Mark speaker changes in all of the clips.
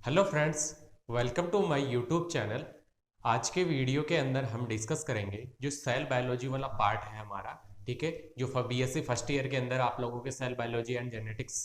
Speaker 1: Hello friends, welcome to my YouTube channel. आज के video के अंदर हम डिस्कस करेंगे जो सेल बायोलॉजी वाला पार्ट है हमारा। ठीक है, जो बीएससी फर्स्ट ईयर के अंदर आप लोगों के सेल बायोलॉजी एंड जेनेटिक्स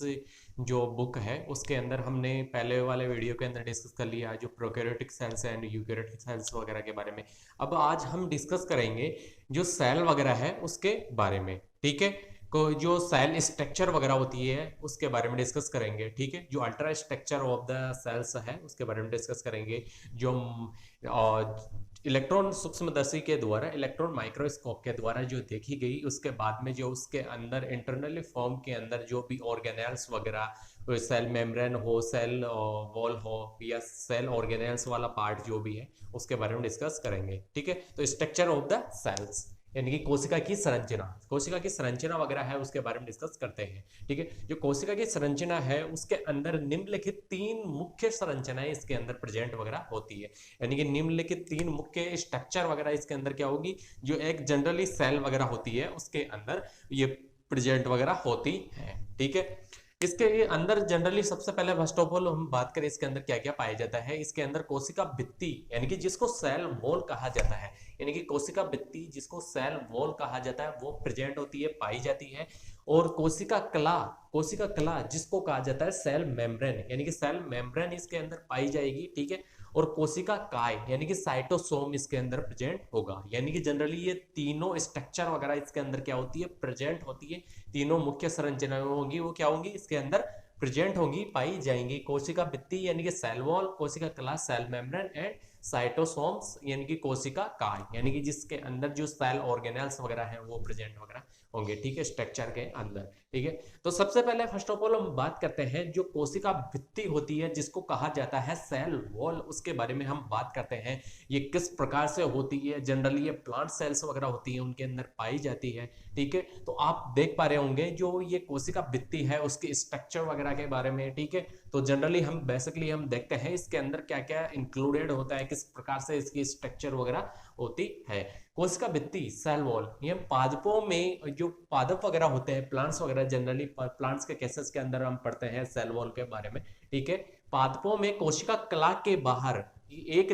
Speaker 1: जो बुक है उसके अंदर हमने पहले वाले वीडियो के अंदर डिस्कस कर लिया जो prokaryotic cells and eukaryotic cells वगैरह के बारे में। अब आज हम डिस्कस करेंगे जो सेल वगैरह है उसके बारे में। ठीक है, को जो सेल स्ट्रक्चर वगैरह होती है उसके बारे में डिस्कस करेंगे। ठीक है, जो ultra structure of the cells है उसके बारे में डिस्कस करेंगे। जो इलेक्ट्रॉन सूक्ष्मदर्शी के द्वारा, इलेक्ट्रॉन माइक्रोस्कोप के द्वारा जो देखी गई, उसके बाद में जो उसके अंदर इंटरनली फॉर्म के अंदर जो भी ऑर्गेनेल्स वगैरह, सेल मेम्ब्रेन हो, सेल वॉल हो या सेल ऑर्गेनेल्स वाला पार्ट जो भी है उसके बारे में डिस्कस करेंगे। ठीक है, तो स्ट्रक्चर ऑफ द सेल्स यानी कि कोशिका की संरचना वगैरह है उसके बारे में डिस्कस करते हैं। ठीक है, जो कोशिका की संरचना है उसके अंदर निम्नलिखित तीन मुख्य संरचनाएं इसके अंदर प्रेजेंट वगैरह होती है। यानी कि निम्नलिखित तीन मुख्य स्ट्रक्चर वगैरह इसके अंदर क्या होगी, जो एक जनरली सेल वगैरह होती है उसके अंदर ये प्रेजेंट वगैरह होती है। ठीक है, इसके अंदर जनरली सबसे पहले फर्स्ट ऑफ ऑल हम बात करें इसके अंदर क्या क्या पाया जाता है। इसके अंदर कोशिका भित्ति यानी कि जिसको सेल वॉल कहा जाता है, यानी कि कोशिका भित्ति जिसको सेल वॉल कहा जाता है वो प्रेजेंट होती है, पाई जाती है। और कोशिका कला जिसको कहा जाता है सेल मेम्ब्रेन, यानी कि सेल मेम्ब्रेन इसके अंदर पाई जाएगी। ठीक है, और कोशिका काय यानी कि साइटोसोम इसके अंदर प्रेजेंट होगा। यानी कि जनरली ये तीनों स्ट्रक्चर वगैरह इसके अंदर क्या होती है, प्रेजेंट होती है। तीनों मुख्य संरचनाएं होंगी वो क्या होंगी, इसके अंदर प्रेजेंट होंगी, पाई जाएंगी। कोशिका भित्ति यानी कि सेल वॉल, कोशिका कला सेल मेम्ब्रेन एंड साइटोसोम्स यानी कि कोशिका काय, यानी कि जिसके अंदर जो सेल ऑर्गेनेल्स वगैरह हैं वो प्रेजेंट वगैरह होंगे। ठीक है, स्ट्रक्चर के अंदर। ठीक है, तो सबसे पहले फर्स्ट ऑफ ऑल हम बात करते हैं जो कोशिका भित्ति होती है जिसको कहा जाता है सेल वॉल, उसके बारे में हम बात करते हैं। ये किस प्रकार से होती है, जनरली ये प्लांट सेल्स वगैरह होती है उनके अंदर पाई जाती है। ठीक है, तो आप देख पा रहे होंगे जो ये कोशिका भित्ति है उसके स्ट्रक्चर वगैरह के बारे में। ठीक है, तो जनरली हम देखते हैं इसके अंदर क्या क्या इंक्लूडेड होता है, किस प्रकार से इसकी स्ट्रक्चर वगैरह होती है। कोशिका भित्ति सेल वॉल, ये पादपों में जो पादप वगैरह होते हैं, प्लांट्स वगैरह, जनरली प्लांट्स के केसेस के अंदर हम पढ़ते हैं सेल वॉल के बारे में। ठीक है, पादपों में कोशिका कला के बाहर एक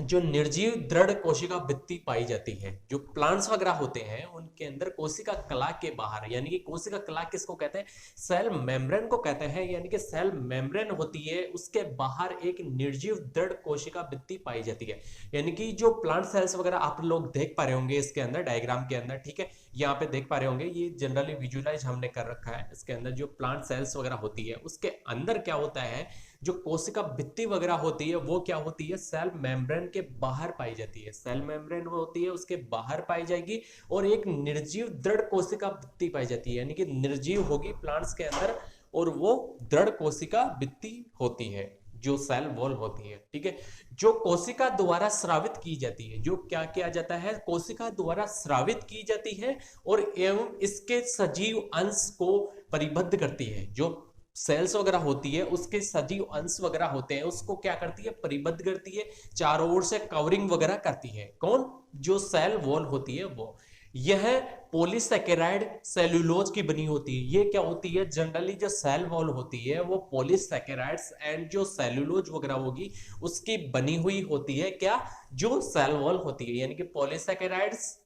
Speaker 1: जो निर्जीव दृढ़ कोशिका भित्ति पाई जाती है। जो प्लांट्स वगैरह होते हैं उनके अंदर कोशिका कला के बाहर, यानी कि कोशिका कला किसको कहते हैं, सेल मेम्ब्रेन को कहते हैं। यानी कि सेल मेम्ब्रेन होती है उसके बाहर एक निर्जीव दृढ़ कोशिका भित्ति पाई जाती है। यानी कि जो प्लांट सेल्स वगैरह आप लोग देख पा रहे होंगे इसके अंदर डायग्राम के अंदर। ठीक है, यहाँ पे देख पा रहे होंगे, ये जनरली विजुअलाइज हमने कर रखा है। इसके अंदर जो प्लांट सेल्स वगैरह होती है उसके अंदर क्या होता है, जो कोशिका भित्ति वगैरह होती है वो क्या होती है, सेल मेम्ब्रेन के बाहर पाई जाती है। सेल मेम्ब्रेन वो होती है उसके बाहर पाई जाएगी और एक निर्जीव दृढ़ कोशिका भित्ति पाई जाती है। यानी कि निर्जीव होगी प्लांट्स के अंदर और वो दृढ़ कोशिका भित्ति होती है जो सेल वॉल होती है। ठीक है, जो कोशिका द्वारा स्रावित की जाती है, जो क्या किया जाता है, कोशिका द्वारा स्रावित की जाती है और एवं इसके सजीव अंश को परिबद्ध करती है। जो सेल्स वगैरह होती है उसके सजीव अंश वगैरह होते हैं उसको क्या करती है, परिबद्ध करती है, चारों ओर से कवरिंग वगैरह करती है। कौन, जो सेल वॉल होती है वो। यह पॉलीसैकेराइड सेल्यूलोज की बनी होती है। ये क्या होती है, जनरली जो सेल वॉल होती है वो पॉलीसैकेराइड्स एंड जो सेल्यूलोज वगैरह होगी उसकी बनी हुई होती है। क्या, जो सेल वॉल होती है, यानी कि पॉलीसैकेराइड्स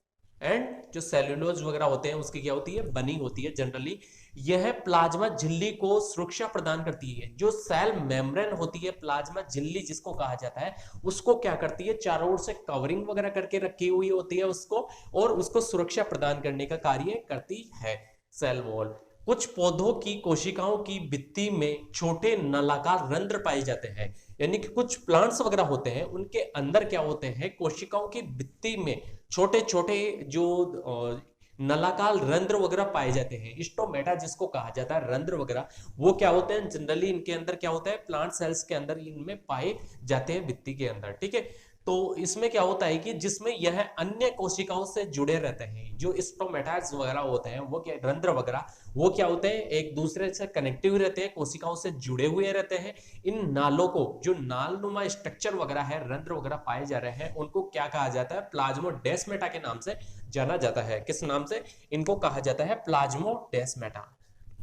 Speaker 1: एंड जो सेल्यूलोज वगैरह होते हैं उसकी क्या होती है, बनी होती है जनरली। यह प्लाज्मा झिल्ली को सुरक्षा प्रदान करती है। जो सेल मेम्ब्रेन होती है, प्लाज्मा झिल्ली जिसको कहा जाता है, उसको क्या करती है, चारों ओर से कवरिंग वगैरह करके रखी हुई होती है उसको, और उसको सुरक्षा प्रदान करने का कार्य करती है सेल वॉल। कुछ पौधों की कोशिकाओं की भित्ति में छोटे नलाकार रंध्र पाए जाते हैं। यानी कि कुछ प्लांट्स वगैरह होते हैं उनके अंदर क्या होते हैं, कोशिकाओं की भित्ति में छोटे छोटे जो नलाकार रंध्र वगैरह पाए जाते हैं। स्टोमेटा जिसको कहा जाता है, रंध्र वगैरह वो क्या होते हैं, जनरली इनके अंदर क्या होता है, प्लांट सेल्स के अंदर इनमें पाए जाते हैं भित्ति के अंदर। ठीक है, तो इसमें क्या होता है कि जिसमें यह अन्य कोशिकाओं से जुड़े रहते हैं। जो स्टोमेटास वगैरह होते हैं वो क्या, रंध्र वगैरह वो क्या होते हैं, एक दूसरे से कनेक्टिव रहते हैं, कोशिकाओं से जुड़े हुए रहते हैं। इन नालों को, जो नालनुमा स्ट्रक्चर वगैरह है, रंध्र वगैरह पाए जा रहे हैं, उनको क्या कहा जाता है, प्लाज्मोडेस्माटा के नाम से जाना जाता है। किस नाम से इनको कहा जाता है, प्लाज्मोडेस्माटा।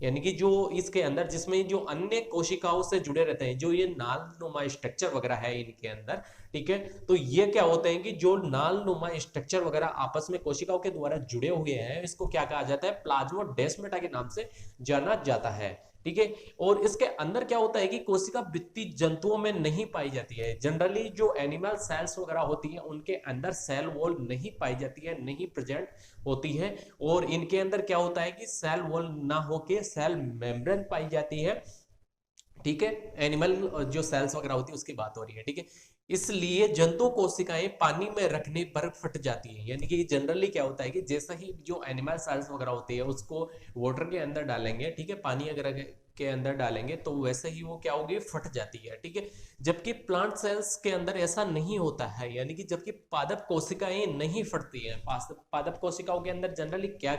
Speaker 1: यानी कि जो इसके अंदर जिसमें जो अन्य कोशिकाओं से जुड़े रहते हैं, जो ये नालनुमा स्ट्रक्चर वगैरह है इनके अंदर, ठीक है, तो ये क्या होते हैं कि जो नालनुमा स्ट्रक्चर वगैरह आपस में कोशिकाओं के द्वारा जुड़े हुए हैं, इसको क्या कहा जाता है, प्लाज्मोडेस्माटा के नाम से जाना जाता है, ठीक है। और इसके अंदर क्या होता है कि कोशिका वृत्ति जंतुओं में नहीं पाई जाती है। जनरली जो एनिमल सेल्स वगैरह होती है उनके अंदर सेल वॉल नहीं पाई जाती है, नहीं प्रेजेंट होती है। और इनके अंदर क्या होता है कि सेल वॉल ना होके सेल मेम्ब्रेन पाई जाती है, ठीक है। एनिमल जो सेल्स वगैरह होती है उसकी बात हो रही है, ठीक है। इसलिए जंतु कोशिकाएं पानी में रखने पर फट जाती हैं। यानी कि जनरली क्या होता है कि जैसा ही जो एनिमल सेल्स वगैरह होती है उसको वाटर के अंदर डालेंगे, ठीक है, पानी अगर के अंदर डालेंगे तो वैसे ही वो क्या होगी, फट जाती है, ठीक है। जबकि प्लांट सेल्स के अंदर ऐसा नहीं होता है, यानी कि जबकि पादप कोशिकाएं नहीं फटती हैं। पादप कोशिकाओं के अंदर जनरली क्या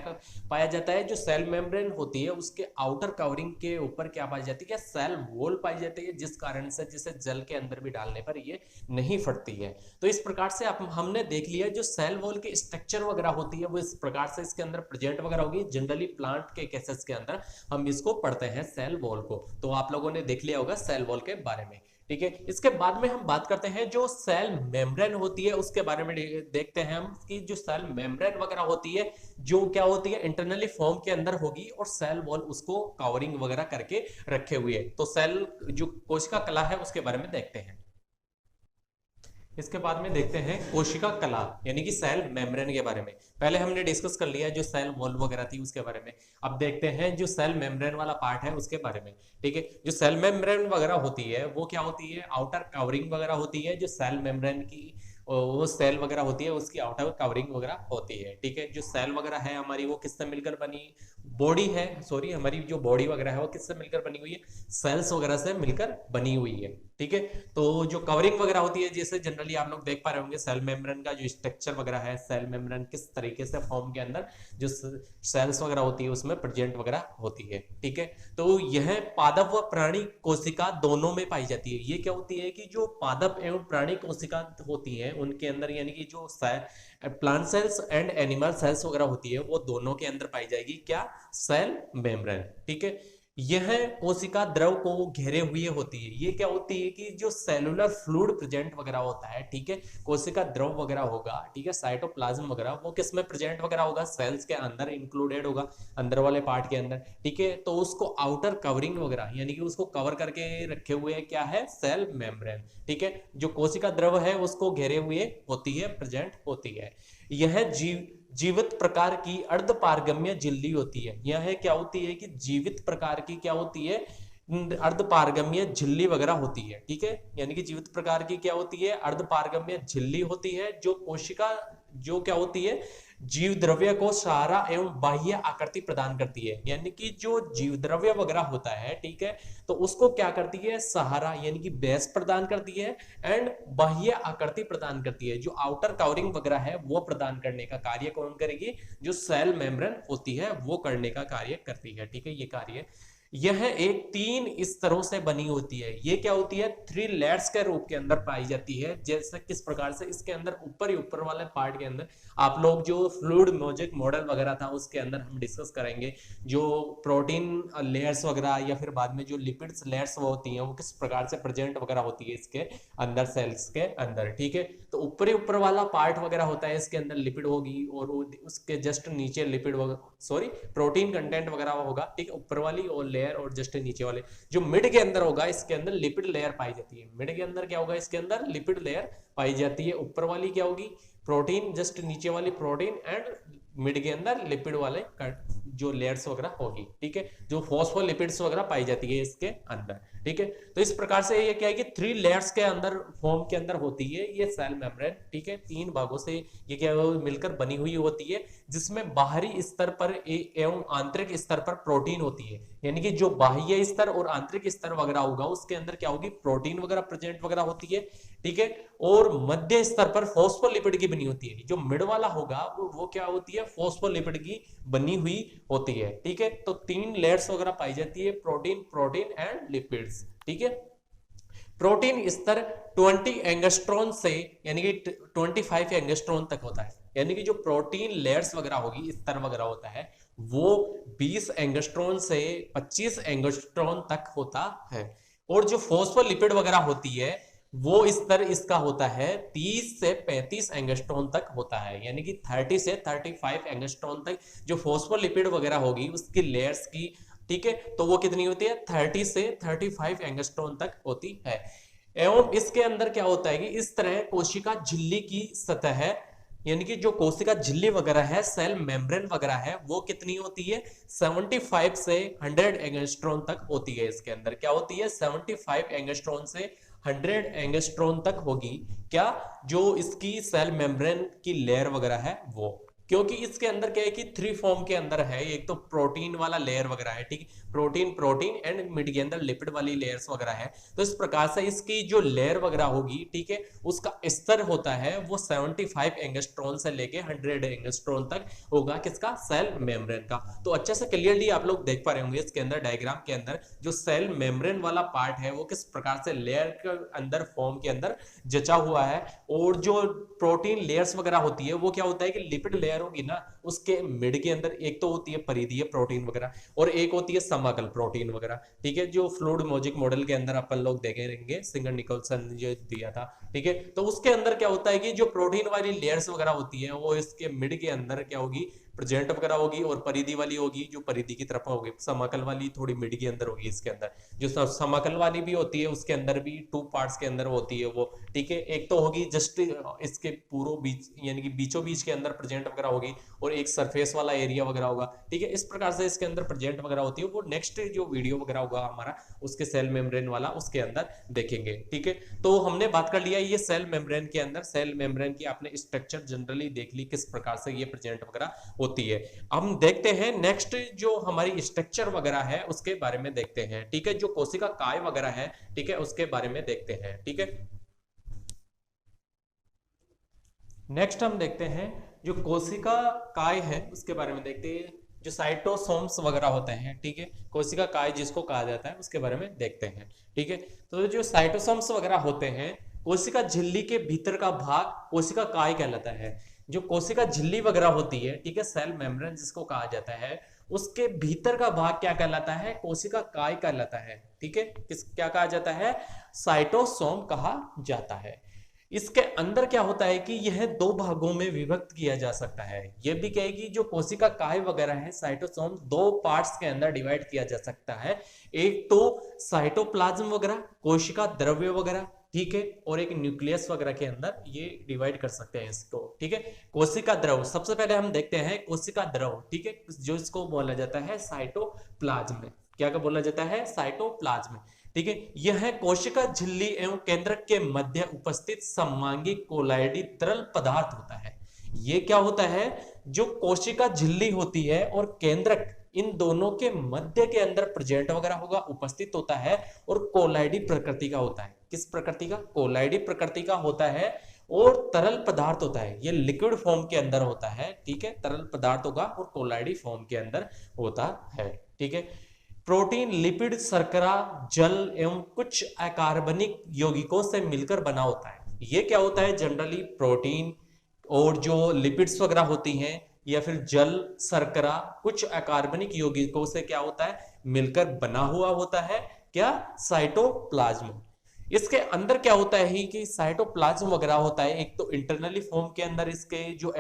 Speaker 1: पाया जाता है, जो सेल मेम्ब्रेन होती है उसके आउटर कवरिंग के ऊपर क्या पाई जाती है, सेल वॉल पाई जाती है, जिस कारण से जिसे जल के अंदर भी डालने पर ये नहीं फटती है। तो इस प्रकार से हमने देख लिया जो सेल वॉल के स्ट्रक्चर वगैरह होती है वो इस प्रकार से इसके अंदर प्रेजेंट वगैरह होगी। जनरली प्लांट के केसेस के अंदर हम इसको पढ़ते हैं सेल वॉल को। तो आप लोगों ने देख लिया होगा सेल वॉल के बारे में, ठीक है। इसके बाद में हम बात करते हैं जो सेल मेम्ब्रेन होती है उसके बारे में देखते हैं हम कि जो सेल मेम्ब्रेन वगैरह होती है जो क्या होती है, इंटरनली फॉर्म के अंदर होगी और सेल वॉल उसको कवरिंग वगैरह करके रखे हुए है। तो सेल जो कोशिका कला है उसके बारे में देखते हैं। इसके बाद में देखते हैं कोशिका कला यानी कि सेल मेम्ब्रेन के बारे में। पहले हमने डिस्कस कर लिया जो सेल वॉल वगैरह थी उसके बारे में। अब देखते हैं जो सेल मेम्ब्रेन वाला पार्ट है उसके बारे में, ठीक है। जो सेल मेम्ब्रेन वगैरह होती है वो क्या होती है, आउटर कवरिंग वगैरह होती है। जो सेल मेम्ब्रेन की वो सेल वगैरह होती है उसकी आउटर कवरिंग वगैरह होती है, ठीक है। जो सेल वगैरह है हमारी वो किससे मिलकर बनी, बॉडी है, सॉरी हमारी जो बॉडी वगैरह है वो किससे मिलकर बनी हुई है, सेल्स वगैरह से मिलकर बनी हुई है, ठीक है। तो जो कवरिंग वगैरह होती है जैसे जनरली आप लोग देख पा रहे होंगे सेल मेम्ब्रेन का जो स्ट्रक्चर वगैरह है, सेल मेम्ब्रेन किस तरीके से फॉर्म के अंदर जो सेल्स वगैरह होती है उसमें प्रेजेंट वगैरह होती है, ठीक है। तो यह पादप व प्राणी कोशिका दोनों में पाई जाती है। ये क्या होती है कि जो पादप एवं प्राणी कोशिका होती है उनके अंदर यानी कि जो plant cells and animal cells वगैरह होती है वो दोनों के अंदर पाई जाएगी क्या, सेल मेम्ब्रेन, ठीक है। यह कोशिका द्रव को घेरे हुए होती है। ये क्या होती है कि जो सेलुलर फ्लूइड प्रेजेंट वगैरह होता है, ठीक है, कोशिका द्रव वगैरह होगा, ठीक है, साइटोप्लाज्म वगैरह वो किस में प्रेजेंट वगैरह होगा, सेल्स के अंदर इंक्लूडेड होगा, अंदर वाले पार्ट के अंदर, ठीक है। तो उसको आउटर कवरिंग वगैरह यानी कि उसको कवर करके रखे हुए क्या है, सेल मेम्ब्रेन, ठीक है। जो कोशिका द्रव है उसको घेरे हुए होती है, प्रेजेंट होती है। यह जीवित प्रकार की अर्धपारगम्य झिल्ली होती है। यह क्या होती है कि जीवित प्रकार की क्या होती है, अर्धपारगम्य झिल्ली वगैरह होती है, ठीक है। यानी कि जीवित प्रकार की क्या होती है, अर्धपारगम्य झिल्ली होती है। जो कोशिका जो क्या होती है, जीव द्रव्य को सहारा एवं बाह्य आकृति प्रदान करती है। यानी कि जो जीव द्रव्य वगैरह होता है, ठीक है, तो उसको क्या करती है, सहारा यानी कि बेस प्रदान करती है एंड बाह्य आकृति प्रदान करती है। जो आउटर कवरिंग वगैरह है वो प्रदान करने का कार्य कौन करेगी, जो सेल मेम्ब्रेन होती है वो करने का कार्य करती है, ठीक है। ये कार्य यह एक 3 स्तरों से बनी होती है। ये क्या होती है, 3 लेयर्स के रूप के अंदर पाई जाती है। जैसे किस प्रकार से, इसके अंदर ऊपर ही ऊपर वाले पार्ट के अंदर आप लोग जो फ्लूइड मॉजिक मॉडल वगैरह था उसके अंदर हम डिस्कस करेंगे जो प्रोटीन लेयर्स वगैरह या फिर बाद में जो लिपिड्स लेयर्स वो होती हैं वो किस प्रकार से प्रेजेंट वगैरह होती है इसके अंदर, सेल्स के अंदर, ठीक है। तो ऊपर ही ऊपर वाला पार्ट वगैरह होता है, इसके अंदर लिपिड होगी और उसके जस्ट नीचे लिपिड सॉरी प्रोटीन कंटेंट वगैरह होगा, ठीक है, ऊपर वाली और लेयर और जस्ट नीचे वाले। जो मिड के अंदर होगा इसके अंदर लिपिड लेयर पाई जाती है। मिड के अंदर क्या होगा, इसके अंदर लिपिड लेयर पाई जाती है। ऊपर वाली क्या होगी, प्रोटीन, जस्ट नीचे वाली प्रोटीन एंड मिड के अंदर लिपिड वाले जो लेयर्स वगैरह होगी, ठीक है, जो फॉस्फोलिपिड्स वगैरह पाई जाती है इसके अंदर, ठीक है। तो इस प्रकार से ये क्या है कि 3 लेयर्स के अंदर फॉर्म के अंदर होती है ये सेल मेम्ब्रेन, ठीक है। 3 भागों से ये क्या मिलकर बनी हुई होती है, जिसमें बाहरी स्तर पर एवं आंतरिक स्तर पर प्रोटीन होती है। यानी कि जो बाह्य स्तर और आंतरिक स्तर वगैरह होगा उसके अंदर क्या होगी, प्रोटीन वगैरह प्रेजेंट वगैरह होती है, ठीक है। और मध्य स्तर पर फॉस्फोलिपिड की बनी होती है। जो मिड वाला होगा वो क्या होती है, फॉस्फोलिपिड की बनी हुई होती है, ठीक है। तो 3 लेयर्स वगैरह पाई जाती है, प्रोटीन, प्रोटीन एंड लिपिड्स, ठीक है। प्रोटीन स्तर 20 एंगस्ट्रॉन से यानी कि 25 एंगस्ट्रॉन तक होता है। यानी कि जो प्रोटीन लेयर्स वगैरह होगी, स्तर वगैरह होता है वो 20 एंगस्ट्रॉन से 25 एंगस्ट्रॉन तक होता है। और जो फॉस्फोलिपिड वगैरह होती है वो स्तर इसका होता है 30 से 35 एंगस्ट्रॉन तक होता है, यानी कि 30 से 35 एंगस्ट्रॉन तक जो फॉस्फोलिपिड वगैरह होगी उसकी लेयर्स की, ठीक है, तो वो कितनी होती है 30 से 35 एंगस्ट्रॉन तक होती है। एवं इसके अंदर क्या होता है कि इस तरह कोशिका झिल्ली की सतह है, यानी कि जो कोशिका झिल्ली वगैरह है, सेल मेम्ब्रेन वगैरह है, वो कितनी होती है 75 से 100 एंगस्ट्रॉन तक होती है। इसके अंदर क्या होती है 75 एंगस्ट्रॉन से 100 एंगस्ट्रॉन तक होगी, क्या जो इसकी सेल मेम्ब्रेन की लेयर वगैरह है वो। क्योंकि इसके अंदर क्या है कि 3 फॉर्म के अंदर है, एक तो प्रोटीन वाला लेयर वगैरह है, ठीक है, प्रोटीन एंड मिड के अंदर लिपिड वाली लेयर्स वगैरह है। तो इस प्रकार से इसकी जो लेयर वगैरह होगी, ठीक है, उसका स्तर होता है वो 75 एंगस्ट्रॉन से लेके 100 एंगस्ट्रॉन तक होगा, किसका सेल मेम्ब्रेन का। तो अच्छे से क्लियरली आप लोग देख पा रहे होंगे इसके अंदर डायग्राम के अंदर जो सेल मेम्ब्रेन वाला पार्ट है वो किस प्रकार से लेयर के अंदर फॉर्म के अंदर जचा हुआ है। और जो प्रोटीन लेयर्स वगैरह होती है वो क्या होता है कि लिपिड लेयर होगी ना, उसके मिड के अंदर एक तो होती है परिधीय प्रोटीन वगैरह और एक होती है समाकल प्रोटीन वगैरह, ठीक है, जो फ्लूइड मॉजिक मॉडल के अंदर अपन लोग देखे रहेंगे, सिंगर निकोलसन ने जो दिया था, ठीक है। तो उसके अंदर क्या होता है कि जो प्रोटीन वाली लेयर्स वगैरह होती है वो इसके मिड के अंदर क्या होगी प्रेजेंट वगैरह होगी, और परिधि वाली होगी जो परिधि की तरफ होगी, समाकल वाली थोड़ी मिड के अंदर होगी। इसके अंदर जो समाकल वाली भी होती है उसके अंदर भी 2 पार्ट्स के अंदर होती है वो, ठीक है, एक तो होगी जस्ट इसके पूर्व बीच यानी कि बीचों बीच के अंदर प्रेजेंट वगैरह होगी, और एक सरफेस वाला एरिया वगैरह होगा, ठीक है, इस प्रकार से इसके अंदर प्रेजेंट वगैरह होती है। वो नेक्स्ट जो वीडियो वगैरह होगा हमारा उसके सेल मेम्ब्रेन वाला उसके अंदर देखेंगे, ठीक है। तो हमने बात कर लिया ये सेल मेम्ब्रेन के अंदर, सेल मेम्ब्रेन की आपने स्ट्रक्चर जनरली देख ली किस प्रकार से ये प्रेजेंट वगैरह होती है। हम देखते हैं नेक्स्ट जो हमारी स्ट्रक्चर वगैरह है उसके बारे में देखते हैं, ठीक है, जो कोशिका काय वगैरह है, ठीक है, उसके बारे में देखते हैं, ठीक है। नेक्स्ट हम देखते हैं जो कोशिका काय है उसके बारे में देखते हैं, जो साइटोसोम्स वगैरह होते हैं, ठीक है, कोशिका काय जिसको कहा जाता है उसके बारे में देखते हैं, ठीक है। तो जो साइटोसोम्स वगैरह होते हैं कोशिका झिल्ली के भीतर का भाग कोशिका काय कहलाता है। जो कोशिका झिल्ली वगैरह होती है, ठीक है, सेल मेम्ब्रेन जिसको कहा जाता है, उसके भीतर का भाग क्या कहलाता है कोशिका काय कहलाता है, ठीक है, किस क्या कहा जाता है साइटोसोम कहा जाता है। इसके अंदर क्या होता है कि यह 2 भागों में विभक्त किया जा सकता है। यह भी कहेगी जो कोशिका काय वगैरह है साइटोसोम 2 पार्ट्स के अंदर डिवाइड किया जा सकता है, एक तो साइटोप्लाज्म वगैरह कोशिका द्रव्य वगैरह, ठीक है, और एक न्यूक्लियस वगैरह के अंदर ये डिवाइड कर सकते हैं इसको, ठीक है। कोशिका द्रव सबसे पहले हम देखते हैं कोशिका द्रव, ठीक है, जो इसको बोला जाता है साइटोप्लाज्म, क्या बोला जाता है साइटोप्लाज्म, ठीक है। यह कोशिका झिल्ली एवं केंद्रक के मध्य उपस्थित समांगी कोलाइडी तरल पदार्थ होता है। यह क्या होता है जो कोशिका झिल्ली होती है और केंद्रक इन दोनों के मध्य के अंदर प्रेजेंट वगैरह होगा उपस्थित होता है, और कोलाइडी प्रकृति का होता है। किस प्रकृति का कोलाइडी प्रकृति का होता है, और तरल पदार्थ होता है, ये लिक्विड फॉर्म के अंदर होता है, ठीक है, तरल पदार्थ होगा और कोलाइडी फॉर्म के अंदर होता है, ठीक है। प्रोटीन लिपिड शर्करा जल एवं कुछ अकार्बनिक यौगिकों से मिलकर बना होता है। ये क्या होता है जनरली प्रोटीन और जो लिपिड्स वगैरह होती हैं या फिर जल शर्करा कुछ अकार्बनिक यौगिकों से क्या होता है मिलकर बना हुआ होता है, क्या साइटोप्लाज्म। इसके अंदर क्या होता है कि साइटोप्लाज्म वगैरह होता है, एक तो इंटरनली फॉर्म के अंदर इसके जो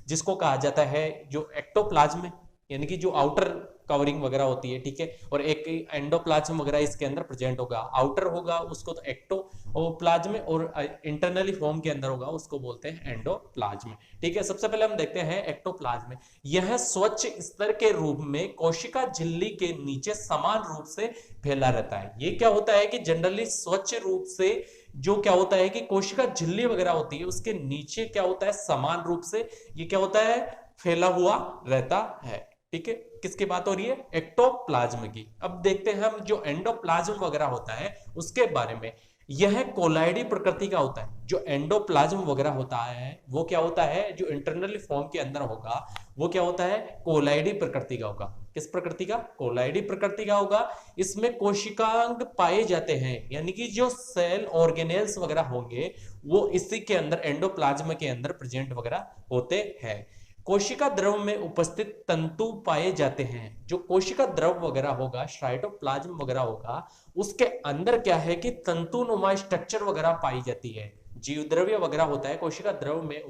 Speaker 1: जिसको कहा जाता है जो एक्टोप्लाज्म यानी कि जो आउटर कवरिंग वगैरह होती है, ठीक है, और एक एंडोप्लाज्म वगैरह इसके अंदर प्रेजेंट होगा, आउटर होगा उसको तो एक्टोप्लाज्म, और इंटरनली फॉर्म के अंदर होगा उसको बोलते हैं एंडोप्लाज्म, ठीक है। सबसे पहले हम देखते हैं एक्टोप्लाज्म। यह स्वच्छ स्तर के रूप में कोशिका झिल्ली के नीचे समान रूप से फैला रहता है। ये क्या होता है कि जनरली स्वच्छ रूप से जो क्या होता है कि कोशिका झिल्ली वगैरह होती है उसके नीचे क्या होता है समान रूप से ये क्या होता है फैला हुआ रहता है, ठीक है। किसकी बात हो रही है एक्टोप्लाज्म की। अब देखते हैं हम जो एंडोप्लाज्म वगैरह होता है उसके बारे में। यह कोलाइडी प्रकृति का होता है। जो एंडोप्लाज्म वगैरह होता है वो क्या होता है जो इंटरनली फॉर्म के अंदर होगा वो क्या होता है कोलाइडी प्रकृति का होगा। किस प्रकृति का कोलाइडी प्रकृति का होगा। इसमें कोशिकांग पाए जाते हैं यानी कि जो सेल ऑर्गेनेल्स वगैरह होंगे वो इसी के अंदर एंडोप्लाज्म के अंदर प्रेजेंट वगैरह होते हैं। कोशिका द्रव में उपस्थित तंतु पाए जाते हैं। जो कोशिका द्रव वगैरह होगा, साइटोप्लाज्म वगैरह होगा, उसके अंदर क्या है कि तंतुनुमा स्ट्रक्चर वगैरह पाई जाती है। जीवद्रव्य वगैरह होता है कोशिका द्रव में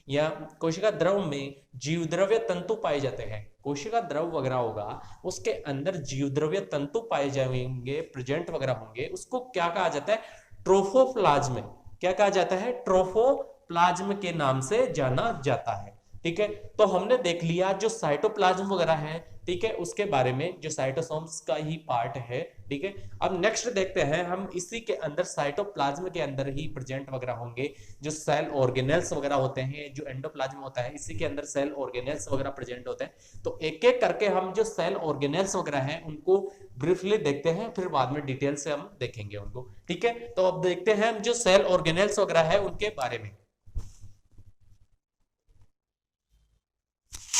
Speaker 1: या कोशिका द्रव में जीवद्रव्य तंतु पाए जाते हैं। कोशिका द्रव वगैरह होगा, उसके अंदर जीवद्रव्य तंतु पाए जाएंगे, प्रेजेंट वगैरह होंगे, उसको क्या कहा जाता है? ट्रोफोप्लाज्म। क्या कहा जाता है? ट्रोफोप्लाज्म के नाम से जाना जाता है। ठीक है, तो हमने देख लिया जो साइटोप्लाज्म वगैरह है, ठीक है, उसके बारे में, जो साइटोसोम्स का ही पार्ट है। ठीक है, अब नेक्स्ट देखते हैं हम, इसी के अंदर साइटोप्लाज्म के अंदर ही प्रेजेंट वगैरह होंगे जो सेल ऑर्गेनेल्स वगैरह होते हैं। जो एंडोप्लाज्म होता है, इसी के अंदर सेल ऑर्गेनेल्स वगैरह प्रेजेंट होते हैं। तो एक एक करके हम जो सेल ऑर्गेनेल्स वगैरह हैं उनको ब्रीफली देखते हैं, फिर बाद में डिटेल से हम देखेंगे उनको। ठीक है, तो अब देखते हैं हम जो सेल ऑर्गेनेल्स वगैरह है उनके बारे में।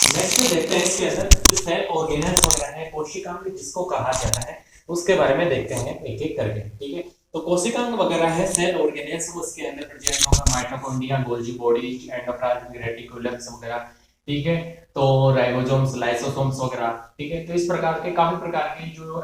Speaker 1: नेक्स्ट देखते हैं इसके अंदर जो सेल ऑर्गेनेल्स वगैरह है, कोशिकांग जिसको कहा जाता है, उसके बारे में देखते हैं एक एक करके। ठीक है, तो कोशिकांग वगैरह है सेल ऑर्गेनेल्स, उसके अंदर प्रेजेंट होगा mitochondria, Golgi body, endoplasm, reticulums वगैरह। ठीक है, तो राइबोसोम्स, लाइसोसोम्स वगैरह। ठीक है, तो इस प्रकार के काफी प्रकार के जो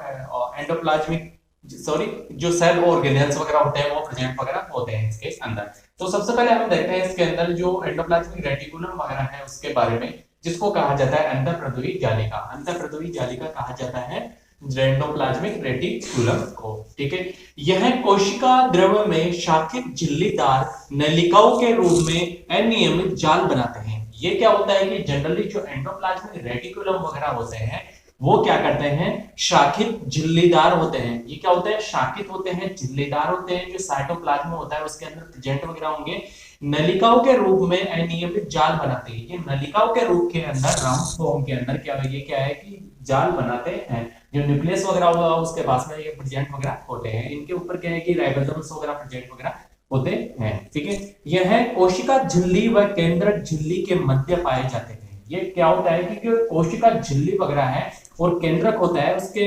Speaker 1: एंडोप्लाज्मिक जो सेल ऑर्गेनेल्स वगैरह होते हैं वो प्रेजेंट वगैरह होते हैं इसके अंदर। तो सबसे पहले हम देखते हैं इसके अंदर जो एंडोप्लाज्मिक रेटिकुलम वगैरह है उसके बारे में, जिसको कहा जाता है अंतःप्रद्रवी जालिका। अंतःप्रद्रवी जालिका कहा जाता है एंडोप्लाज्मिक रेटिकुलम को। ठीक है, यह कोशिका द्रव में शाखित झिल्लीदार नलिकाओं के रूप में अनियमित जाल बनाते हैं। ये क्या होता है कि जनरली जो एंडोप्लाज्मिक रेटिकुलम वगैरह होते हैं वो क्या करते हैं? शाखित झिल्लीदार होते हैं। ये क्या होते हैं? शाखित होते हैं, झिल्लीदार होते हैं। जो साइटोप्लाज्म होता है उसके अंदर प्रेजेंट वगैरह होंगे, नलिकाओं के रूप में अनियमित जाल बनाते हैं। ये नलिकाओं के रूप के अंदर, राउंड फॉर्म के अंदर क्या है, ये क्या है कि जाल बनाते हैं। जो न्यूक्लियस वगैरह होगा उसके पास में ये प्रेजेंट वगैरह होते हैं। इनके ऊपर क्या है कि राइबोसोम्स वगैरह प्रेजेंट वगैरह होते हैं। ठीक है, यह कोशिका झिल्ली व केंद्रक झिल्ली के मध्य पाए जाते हैं। ये क्या होता है कि जो कोशिका झिल्ली वगैरह है और केंद्रक होता है उसके,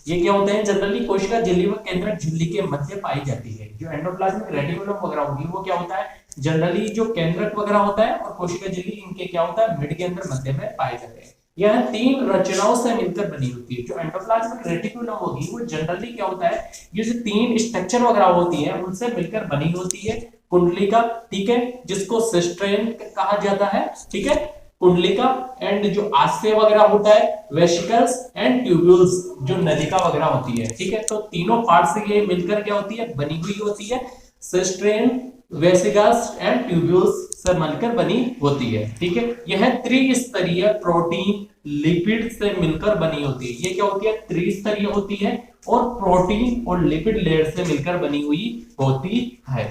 Speaker 1: ये क्या होते हैं? जनरली कोशिका झिल्ली व केंद्रक झिल्ली के मध्य पाई जाती है। जो एंडोप्लाज्मिक रेटिकुलम वगैरह होगी वो क्या होता है? जनरली जो केंद्रक वगैरह होता है और कोशिका झिल्ली, इनके क्या होता है? मिड के अंदर मध्य में पाए जाते हैं। यह तीन रचनाओं से मिलकर बनी होती है। जो एंडोप्लाज्मिक रेटिकुलम होगी वो जनरली क्या होता है? ये जो तीन स्ट्रक्चर वगैरह होती है उनसे मिलकर बनी होती है। कुंडलिका, ठीक है, जिसको सिस्ट्रेन कहा जाता है। ठीक है, कुंडलिका एंड जो आस्ते वगैरह होता है, वेसिकल्स एंड ट्यूब्यूल्स, जो नलिका वगैरह होती है। ठीक है, तो तीनों पार्ट से ये मिलकर क्या होती है? बनी हुई होती है। सिस्ट्रेन, वेसिकल्स एंड ट्यूब्यूल्स से मिलकर बनी होती है। ठीक है, यह त्रिस्तरीय प्रोटीन लिपिड से मिलकर बनी होती है। ये क्या होती है? त्रिस्तरीय होती है और प्रोटीन और लिपिड लेयर से मिलकर बनी हुई होती है।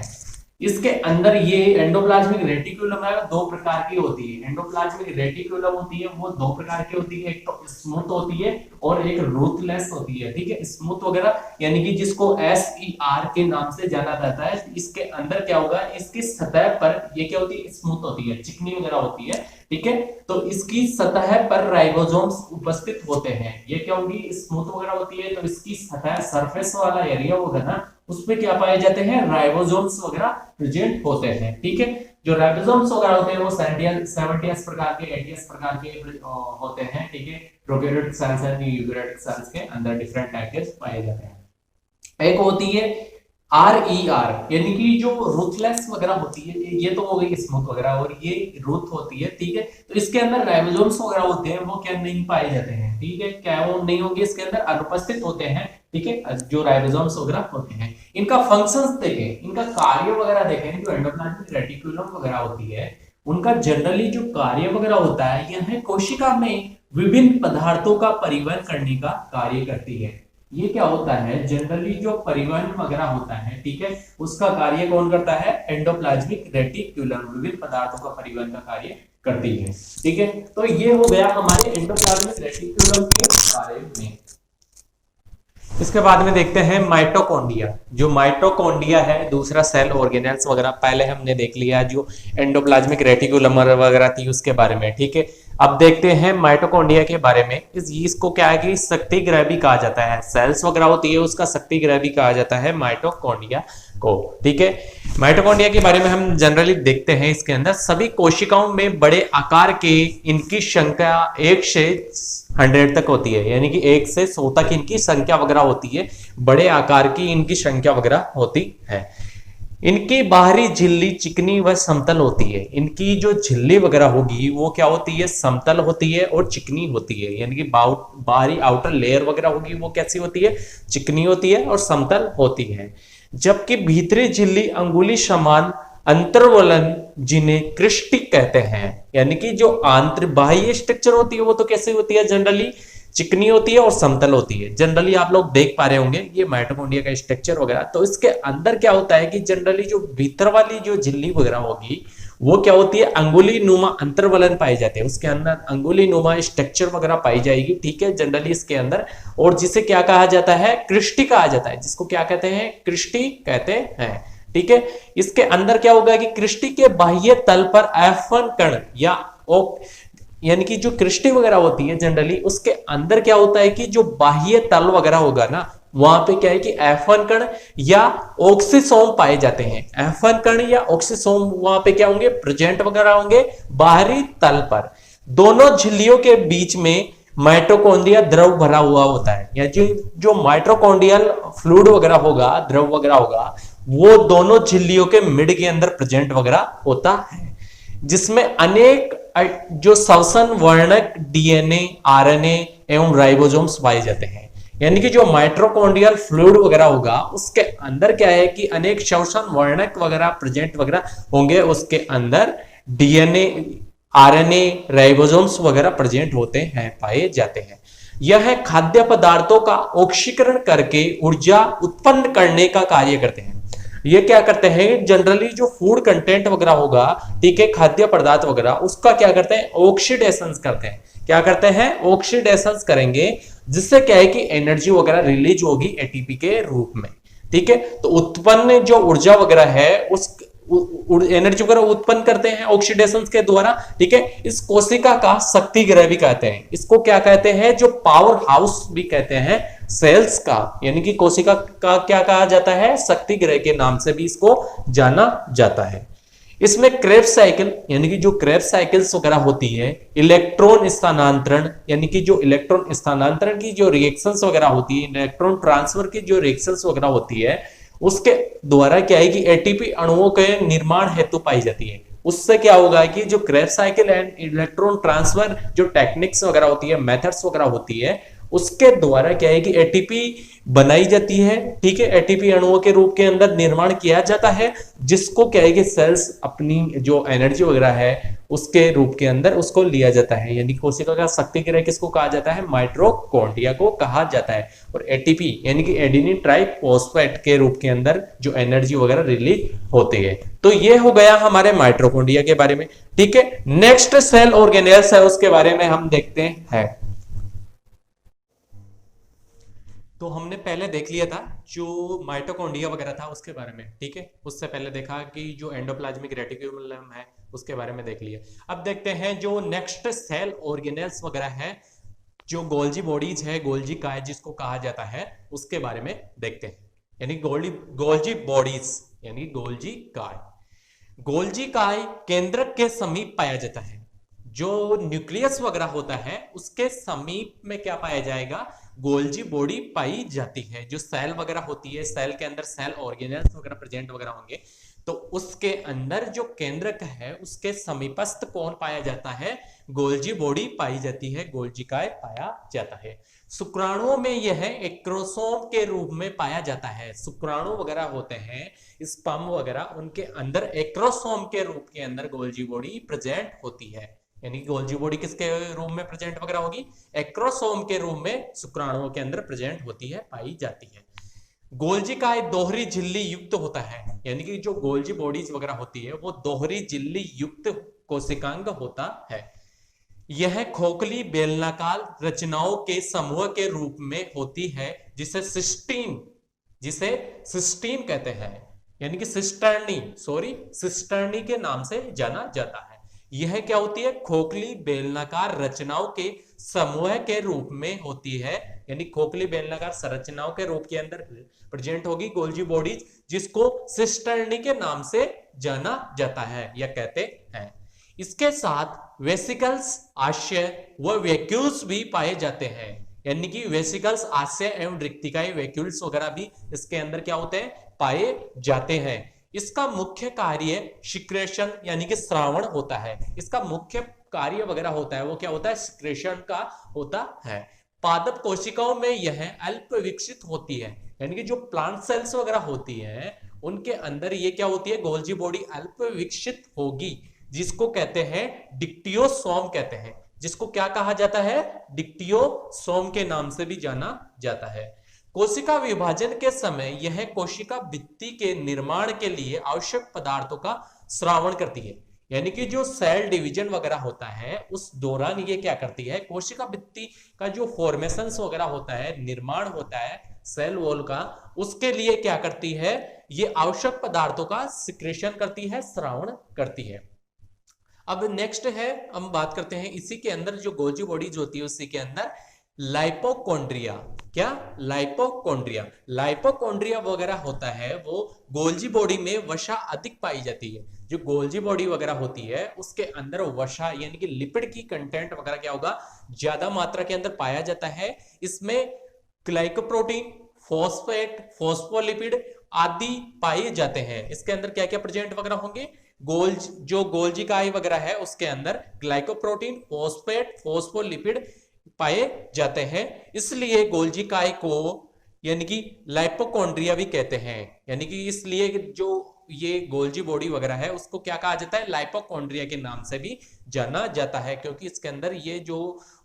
Speaker 1: इसके अंदर ये एंडोप्लाज्मिक रेटिकुलम है, दो प्रकार की होती है। एंडोप्लाज्मिक रेटिकुलम होती है वो दो प्रकार की होती है, एक तो स्मूथ होती है और एक रूथलेस होती है। ठीक है, स्मूथ वगैरह यानी कि जिसको SER के नाम से जाना जाता है। इसके अंदर क्या होगा? इसकी सतह पर ये क्या होती है? स्मूथ होती है, चिकनी वगैरह होती है। ठीक है, तो इसकी सतह पर राइबोसोम्स उपस्थित होते हैं। ये क्या होगी? स्मूथ वगैरह होती है, तो इसकी सतह, सरफेस वाला एरिया होगा ना, उसपे क्या पाए जाते हैं? राइबोसोम्स वगैरह प्रेजेंट होते हैं। ठीक है, जो राइबोसोम्स वगैरह होते हैं वो 70 प्रकार के, 80 प्रकार के होते हैं। ठीक है, prokaryotic cells and eukaryotic cells के अंदर डिफरेंट टाइप के पाए जाते हैं। एक होती है RER, यानी कि जो रूथलेस वगैरह होती है, ये तो हो गई स्मूथ वगैरह, और ये रूथ होती है। ठीक है, तो इसके अंदर राइबोसोम्स वगैरह होते हैं वो क्या नहीं पाए जाते हैं। ठीक है, क्या वो नहीं होंगे? इसके अंदर अनुपस्थित होते हैं। ठीक है, जो राइबोसोम्स वगैरह होते हैं, इनका फंक्शंस देखें, इनका कार्य वगैरह देखें। जो एंडोप्लाज्मिक रेटिकुलम वगैरह होती है उनका जनरली जो कार्य वगैरह होता है, यह कोशिका में विभिन्न पदार्थों का परिवहन करने का कार्य करती है। ये क्या होता है? जनरली जो परिवहन वगैरह होता है, ठीक है, उसका कार्य कौन करता है? एंडोप्लाज्मिक रेटिकुलम विभिन्न पदार्थों का परिवहन का कार्य करती है। ठीक है, तो ये हो गया हमारे एंडोप्लाज्मिक रेटिकुलम के बारे में। इसके बाद में देखते हैं माइटोकॉन्ड्रिया। जो माइटोकॉन्ड्रिया है दूसरा सेल ऑर्गेनेल्स वगैरह, पहले हमने देख लिया जो एंडोप्लाज्मिक रेटिकुलम वगैरह थी उसके बारे में। ठीक है, अब देखते हैं माइटोकॉन्ड्रिया के बारे में। इसको क्या है कि शक्ति गृह भी कहा जाता है, सेल्स वगैरह होती है उसका शक्ति गृह भी कहा जाता है माइटोकॉन्ड्रिया को। ठीक है, माइटोकॉन्ड्रिया के बारे में हम जनरली देखते हैं, इसके अंदर सभी कोशिकाओं में बड़े आकार के इनकी संख्या 1 से 100 तक होती है, यानी कि 1 से 100 तक इनकी संख्या वगैरह होती है, बड़े आकार की इनकी संख्या वगैरह होती है। इनकी बाहरी झिल्ली चिकनी व समतल होती है। इनकी जो झिल्ली वगैरह होगी वो क्या होती है, समतल होती है और चिकनी होती है, यानी कि बाहरी आउटर लेयर वगैरह होगी वो कैसी होती है, चिकनी होती है और समतल होती है। जबकि भीतरी झिल्ली अंगुली समान अंतर्वलन जिन्हें क्रिस्टी कहते हैं, यानी कि जो आंतर बाह्य स्ट्रक्चर होती है वो तो कैसे होती है, जनरली चिकनी होती है और समतल होती है। जनरली आप लोग देख पा रहे होंगे ये माइटोकॉन्ड्रिया का स्ट्रक्चर वगैरह। तो इसके अंदर क्या होता है कि जनरली जो भीतर वाली जो झिल्ली वगैरह होगी वो क्या होती है, अंगुली नुमा अंतर्वलन पाई जाते हैं, उसके अंदर अंगुली नुमा स्ट्रक्चर वगैरह पाई जाएगी। ठीक है, जनरली इसके अंदर, और जिसे क्या कहा जाता है, क्रिस्टी कहा जाता है, जिसको क्या कहते हैं, क्रिस्टी कहते हैं। ठीक है, इसके अंदर क्या होगा कि क्रिस्टी के बाह्य तल पर F1 कण या यानी कि जो क्रिस्टी वगैरह होती है जनरली उसके अंदर क्या होता है कि जो बाह्य तल वगैरह होगा ना वहां पे क्या है कि F1 कण या ऑक्सीसोम पाए जाते हैं। F1 कण या ऑक्सीसोम वहां पे क्या होंगे, प्रेजेंट वगैरह होंगे बाहरी तल पर। दोनों झिल्लियों के बीच में माइटोकॉन्ड्रिया द्रव भरा हुआ होता है, या जो माइटोकॉन्ड्रियल फ्लूइड वगैरह होगा, द्रव वगैरह होगा, वो दोनों झिल्लियों के मिड के अंदर प्रेजेंट वगैरह होता है, जिसमें अनेक जो श्वसन वर्णक डीएनए, आरएनए एवं राइबोसोम्स पाए जाते हैं। यानी कि जो माइटोकॉन्ड्रियल फ्लूइड वगैरह होगा उसके अंदर क्या है कि अनेक श्वसन वर्णक वगैरह प्रेजेंट वगैरह होंगे, उसके अंदर डीएनए, आरएनए, राइबोसोम्स वगैरह प्रेजेंट होते हैं, पाए जाते हैं। यह खाद्य पदार्थों का ऑक्सीकरण करके ऊर्जा उत्पन्न करने का कार्य करते हैं। ये क्या करते हैं, जनरली जो फूड कंटेंट वगैरह होगा, ठीक है, खाद्य पदार्थ वगैरह, उसका क्या करते हैं, ऑक्सीडेशन करते हैं। क्या करते हैं, ऑक्सीडेशन करेंगे, जिससे क्या है कि एनर्जी वगैरह रिलीज होगी एटीपी के रूप में। ठीक है, तो उत्पन्न जो ऊर्जा वगैरह है उस एनर्जी वगैरह उत्पन्न करते हैं ऑक्सीडेशन के द्वारा। ठीक है, इस कोशिका का शक्ति गृह भी कहते हैं, इसको क्या कहते हैं, जो पावर हाउस भी कहते हैं सेल्स का, यानी कि कोशिका का क्या कहा जाता है, शक्ति गृह के नाम से भी इसको जाना जाता है। इसमें क्रेब्स साइकिल, यानी कि जो क्रेब्स साइकिल्स वगैरह होती है, इलेक्ट्रॉन स्थानांतरण, यानी कि जो इलेक्ट्रॉन स्थानांतरण की जो रिएक्शंस वगैरह होती है, इलेक्ट्रॉन ट्रांसफर की जो रिएक्शंस वगैरह होती है, उसके द्वारा क्या है कि एटीपी अणुओं के निर्माण हेतु पाई जाती है। उससे क्या होगा कि जो Krebs cycle and electron transfer जो टेक्निक्स वगैरह होती है, मेथड्स वगैरह होती है, उसके द्वारा क्या है कि एटीपी बनाई जाती है। ठीक है, एटीपी अणुओं के रूप के अंदर निर्माण किया जाता है, जिसको क्या है कि सेल्स अपनी जो एनर्जी वगैरह है उसके रूप के अंदर उसको लिया जाता है। यानी कोशिका का शक्ति गृह किसको कहा जाता है, माइटोकॉन्ड्रिया को कहा जाता है। और एटीपी यानी कि एडेनिन ट्राइफॉस्फेट के रूप के अंदर जो एनर्जी वगैरह रिलीज होती है। तो ये हो गया हमारे माइटोकॉन्ड्रिया के बारे में। ठीक है, नेक्स्ट सेल ऑर्गेनेल्स है, उसके बारे में हम देखते हैं। तो हमने पहले देख लिया था जो माइटोकॉन्ड्रिया वगैरह था उसके बारे में। ठीक है, उससे पहले देखा कि जो एंडोप्लाज्मिक रेटिक्यूलम है उसके बारे में देख लिया। अब देखते हैं जो नेक्स्ट सेल ऑर्गेनेल्स वगैरह है, जो गोल्जी बॉडीज है, गोल्जी काय जिसको कहा जाता है, उसके बारे में देखते हैं। यानी गोल्जी बॉडीज यानी गोल्जी काय। गोल्जी काय केंद्रक के समीप पाया जाता है। जो न्यूक्लियस वगैरह होता है उसके समीप में क्या पाया जाएगा, गोल्जी बॉडी पाई जाती है। जो सेल वगैरह होती है, सेल के अंदर सेल ऑर्गेनेल्स वगैरह प्रेजेंट वगैरह होंगे, तो उसके अंदर जो केंद्रक है उसके समीपस्थ कौन पाया जाता है, गोल्जी बॉडी पाई जाती है, गोल्जी काय पाया जाता है। शुक्राणुओं में यह एक्रोसोम के रूप में पाया जाता है। शुक्राणु वगैरह होते हैं, स्पर्म वगैरह, उनके अंदर एक्रोसोम के रूप के अंदर गोल्जी बॉडी प्रेजेंट होती है। यानी गोल्जी बॉडी किसके रूप में प्रेजेंट वगैरह होगी, एक्रोसोम के रूप में शुक्राणुओं के अंदर प्रेजेंट होती है, पाई जाती है। गोल्जी काय दोहरी झिल्ली युक्त होता है। यानी कि जो गोल्जी बॉडीज वगैरह होती है वो दोहरी झिल्ली युक्त कोशिकांग होता है। यह खोखली बेलनाकार रचनाओं के समूह के रूप में होती है, जिसे सिस्टीन कहते हैं, यानी कि सिस्टर्नी के नाम से जाना जाता है। यह क्या होती है, खोखली बेलनाकार रचनाओं के समूह के रूप में होती है, यानी खोखली बेलनाकार संरचनाओं के रूप के अंदर प्रेजेंट होगी गोल्जी बॉडीज, जिसको सिस्टर्नी के नाम से जाना जाता है या कहते हैं। इसके साथ वेसिकल्स, आशय व वैक्यूल्स भी पाए जाते हैं, यानी कि वेसिकल्स, आशय एवं रिक्तिकाएं, वैक्यूल्स वगैरह भी इसके अंदर क्या होते हैं, पाए जाते हैं। इसका मुख्य कार्य सिक्रेशन यानी कि श्रावण होता है। इसका मुख्य कार्य वगैरह होता है वो क्या होता है, सिक्रेशन का होता है। पादप कोशिकाओं में यह अल्प विकसित होती है, यानी कि जो प्लांट सेल्स वगैरह होती है उनके अंदर ये क्या होती है, गोल्जी बॉडी अल्प विकसित होगी, जिसको कहते हैं डिक्टियोसोम कहते हैं, जिसको क्या कहा जाता है, डिक्टियोसोम के नाम से भी जाना जाता है। कोशिका विभाजन के समय यह कोशिका भित्ति के निर्माण के लिए आवश्यक पदार्थों का स्रावण करती है, यानी कि जो सेल डिवीजन वगैरह होता है उस दौरान ये क्या करती है, कोशिका भित्ति का जो फॉर्मेशंस वगैरह होता है, निर्माण होता है सेल वॉल का, उसके लिए क्या करती है, ये आवश्यक पदार्थों का सिक्रेशन करती है, स्रावण करती है। अब नेक्स्ट है, हम बात करते हैं इसी के अंदर जो गोल्जी बॉडीज होती है उसी के अंदर लाइपोकॉन्ड्रिया। क्या, लाइपोकॉन्ड्रिया, लाइपोकॉन्ड्रिया वगैरह होता है वो गोल्जी बॉडी में वसा अधिक पाई जाती है। जो गोल्जी बॉडी वगैरह होती है उसके अंदर वसा यानी कि लिपिड की कंटेंट वगैरह क्या होगा, ज्यादा मात्रा के अंदर पाया जाता है। इसमें ग्लाइकोप्रोटीन, फॉस्फेट, फॉस्फोलिपिड आदि पाए जाते हैं। इसके अंदर क्या क्या प्रेजेंट वगैरह होंगे, जो गोल्जिकाई वगैरह है उसके अंदर ग्लाइकोप्रोटीन, फॉस्फेट, फॉस्फोलिपिड पाए जाते हैं, इसलिए गोल्जिकाई को यानी कि लाइपोकॉन्ड्रिया भी कहते हैं। यानी कि इसलिए जो ये गोल्जी बॉडी वगैरह है उसको क्या कहा जाता है, लाइपोकॉन्ड्रिया के नाम से भी जाना जाता है, क्योंकि इसके अंदर ये जो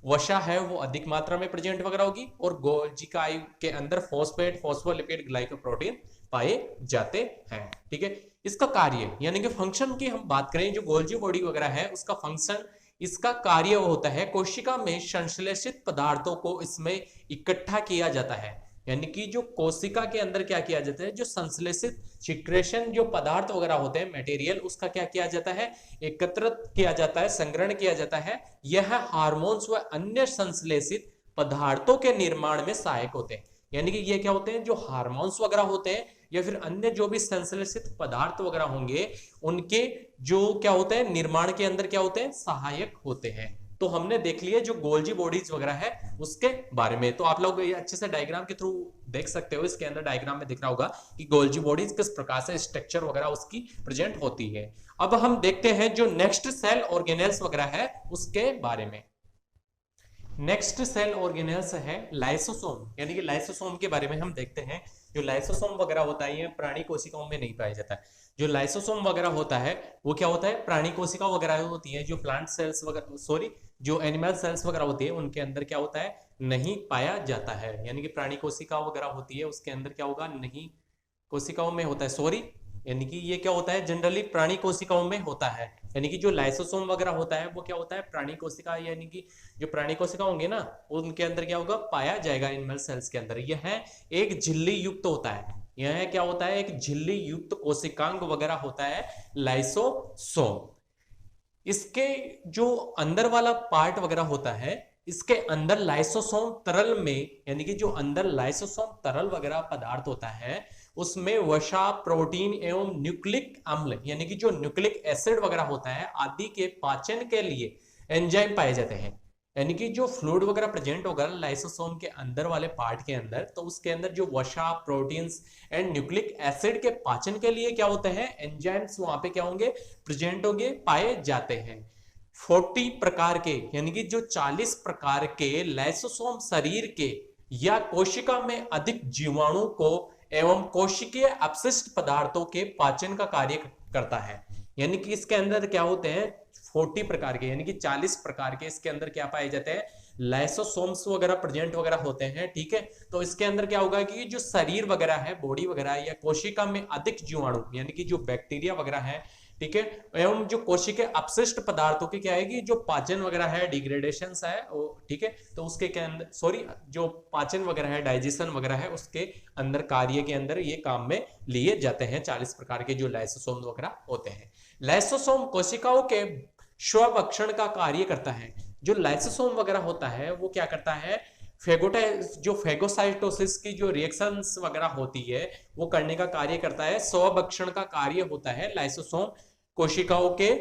Speaker 1: वसा है वो अधिक मात्रा में प्रेजेंट वगैरह होगी और गोल्जिकाई के अंदर फॉस्फेट, फॉस्फोलिपिड, ग्लाइकोप्रोटीन पाए जाते हैं। ठीक है, इसका कार्य यानी कि फंक्शन की हम बात करें, जो गोल्जी बॉडी वगैरह है उसका फंक्शन, इसका कार्य होता है कोशिका में संश्लेषित पदार्थों को इसमें इकट्ठा किया जाता है। यानी कि जो कोशिका के अंदर क्या किया जाता है, जो संश्लेषित सिक्रेशन जो पदार्थ वगैरह होते हैं, मटेरियल, उसका क्या किया जाता है, एकत्रित किया जाता है, संग्रहण किया जाता है। यह हार्मोन्स व अन्य संश्लेषित पदार्थों के निर्माण में सहायक होते हैं। यानी कि ये क्या होते हैं, जो हार्मोन्स वगैरह होते हैं या फिर अन्य जो भी संश्लेषित पदार्थ वगैरह होंगे उनके जो क्या होते हैं, निर्माण के अंदर क्या होते हैं, सहायक होते हैं। तो हमने देख लिया जो गोल्जी बॉडीज वगैरह है उसके बारे में। तो आप लोग ये अच्छे से डायग्राम के थ्रू देख सकते हो, इसके अंदर डायग्राम में दिख रहा होगा कि गोल्जी बॉडीज किस प्रकार से स्ट्रक्चर वगैरह उसकी प्रेजेंट होती है। अब हम देखते हैं जो नेक्स्ट सेल ऑर्गेनेल्स वगैरह है उसके बारे में। नेक्स्ट सेल ऑर्गेनेल्स है लाइसोसोम, यानी कि लाइसोसोम के बारे में हम देखते हैं। जो लाइसोसोम वगैरह होता है ये प्राणी कोशिकाओं में नहीं पाया जाता है। जो लाइसोसोम वगैरह होता है वो क्या होता है, प्राणी कोशिका वगैरह होती है, जो प्लांट सेल्स वगैरह, सॉरी, जो एनिमल सेल्स वगैरह होती है उनके अंदर क्या होता है, नहीं पाया जाता है। यानी कि प्राणी कोशिका वगैरह होती है उसके अंदर क्या होगा, नहीं कोशिकाओं में होता है, सॉरी, यानी कि ये क्या होता है, जनरली प्राणी कोशिकाओं में होता है। यानी कि जो लाइसोसोम वगैरह होता है वो क्या होता है, प्राणी कोशिका, यानी कि जो प्राणी कोशिका होंगे ना उनके अंदर क्या होगा, पाया जाएगा एनिमल सेल्स के अंदर। यह एक झिल्ली युक्त होता है, यह क्या होता है, एक झिल्ली युक्त कोशिकांग वगैरह होता है लाइसोसोम। इसके जो अंदर वाला पार्ट वगैरह होता है, इसके अंदर लाइसोसोम तरल में, यानी कि जो अंदर लाइसोसोम तरल वगैरह पदार्थ होता है उसमें वसा, प्रोटीन एवं न्यूक्लिक अम्ल, यानी कि जो न्यूक्लिक एसिड वगैरह होता है आदि के पाचन के लिए एंजाइम पाए जाते हैं। यानी कि जो फ्लूइड वगैरह प्रेजेंट होगा लाइसोसोम के अंदर वाले पार्ट के अंदर, तो उसके अंदर जो वसा, प्रोटीन्स एंड न्यूक्लिक एसिड के पाचन के लिए क्या होते हैं, एंजाइम्स वहां पे क्या होंगे, प्रेजेंट होंगे, पाए जाते हैं। 40 प्रकार के, यानी कि जो 40 प्रकार के लाइसोसोम शरीर के या कोशिका में अधिक जीवाणु को एवं कोशिकीय अपशिष्ट पदार्थों के पाचन का कार्य करता है। यानी कि इसके अंदर क्या होते हैं, 40 प्रकार के, यानी कि 40 प्रकार के इसके अंदर क्या पाए जाते हैं, लाइसोसोम्स वगैरह प्रेजेंट वगैरह होते हैं। ठीक है, तो इसके अंदर क्या होगा कि जो शरीर वगैरह है, बॉडी वगैरह या कोशिका में अधिक जीवाणु, यानी कि जो बैक्टीरिया वगैरह है, ठीक है, एवं जो कोशिका अपशिष्ट पदार्थों की क्या है कि जो पाचन वगैरह है, डिग्रेडेशन है वो, ठीक है, तो उसके के अंदर, सॉरी, जो पाचन वगैरह है, डाइजेशन वगैरह है, उसके अंदर कार्य के अंदर ये काम में लिए जाते हैं 40 प्रकार के जो लाइसोसोम वगैरह होते हैं। लाइसोसोम कोशिकाओं के स्वभक्षण का कार्य करता है। जो लाइसोसोम वगैरह होता है वो क्या करता है, जो फेगोसाइटोसिस की जो रिएक्शंस वगैरह होती है वो करने का कार्य करता है। स्वभक्षण का कार्य होता है लाइसोसोम कोशिकाओं के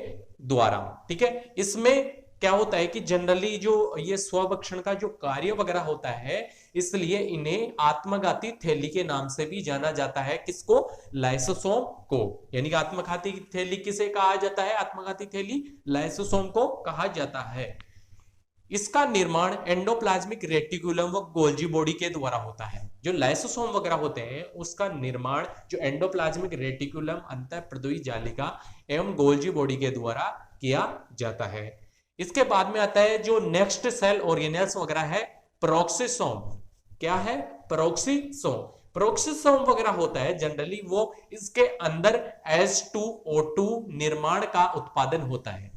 Speaker 1: द्वारा, ठीक है। इसमें क्या होता है कि जनरली जो ये स्वभक्षण का जो कार्य वगैरह होता है, इसलिए इन्हें आत्मघाती थैली के नाम से भी जाना जाता है। किसको? लाइसोसोम को। यानी कि आत्मघाती थैली किसे कहा जाता है? आत्मघाती थैली लाइसोसोम को कहा जाता है। इसका निर्माण एंडोप्लाज्मिक रेटिकुलम व गोल्जी बॉडी के द्वारा होता है। जो लाइसोसोम वगैरह होते हैं उसका निर्माण जो एंडोप्लाज्मिक रेटिकुलम, अंतःप्रद्रवी जालिका एवं गोल्जी बॉडी के द्वारा किया जाता है। इसके बाद में आता है जो नेक्स्ट सेल ऑर्गेनेल्स वगैरह है, पेरोक्सिसोम। क्या है? पेरोक्सिसोम। पेरोक्सिसोम वगैरह होता है जनरली वो इसके अंदर H2O2 निर्माण का उत्पादन होता है।